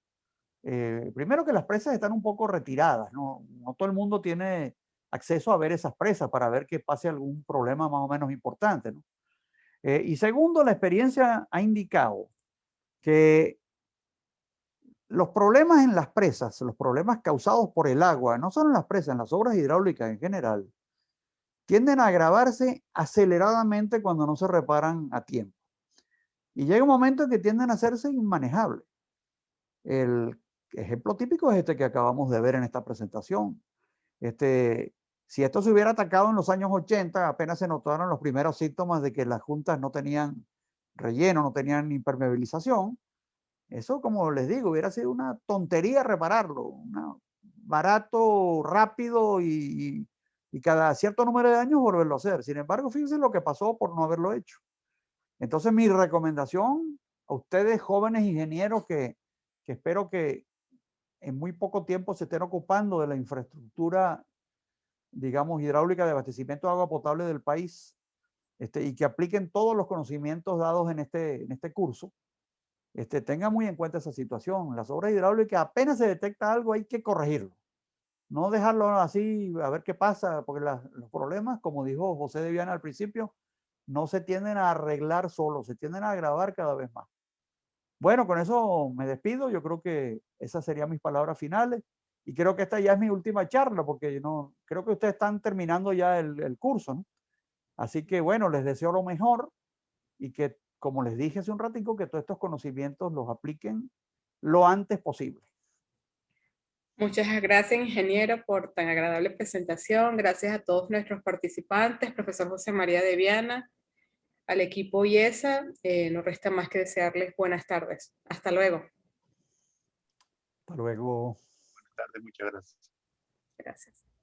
primero que las presas están un poco retiradas, ¿no? No todo el mundo tiene acceso a ver esas presas para ver que pase algún problema más o menos importante, ¿no? Y segundo, la experiencia ha indicado que los problemas en las presas, los problemas causados por el agua, no solo en las presas, en las obras hidráulicas en general, tienden a agravarse aceleradamente cuando no se reparan a tiempo. Y llega un momento en que tienden a hacerse inmanejables. El ejemplo típico es este que acabamos de ver en esta presentación. Si esto se hubiera atacado en los años 80, apenas se notaron los primeros síntomas de que las juntas no tenían relleno, no tenían impermeabilización. Eso, como les digo, hubiera sido una tontería repararlo, barato, rápido y cada cierto número de años volverlo a hacer. Sin embargo, fíjense lo que pasó por no haberlo hecho. Entonces, mi recomendación a ustedes, jóvenes ingenieros, que espero que en muy poco tiempo se estén ocupando de la infraestructura, digamos, hidráulica de abastecimiento de agua potable del país, y que apliquen todos los conocimientos dados en este curso. Tenga muy en cuenta esa situación. Las obras hidráulicas, apenas se detecta algo, hay que corregirlo. No dejarlo así, a ver qué pasa, porque los problemas, como dijo José de Viana al principio, no se tienden a arreglar solos, se tienden a agravar cada vez más. Bueno, con eso me despido. Yo creo que esas serían mis palabras finales. Y creo que esta ya es mi última charla, porque no, creo que ustedes están terminando ya el curso, ¿no? Así que bueno, les deseo lo mejor y que, como les dije hace un ratico, que todos estos conocimientos los apliquen lo antes posible. Muchas gracias, ingeniero, por tan agradable presentación. Gracias a todos nuestros participantes, profesor José María de Viana, al equipo IESA. No resta más que desearles buenas tardes. Hasta luego. Hasta luego. Buenas tardes, muchas gracias. Gracias.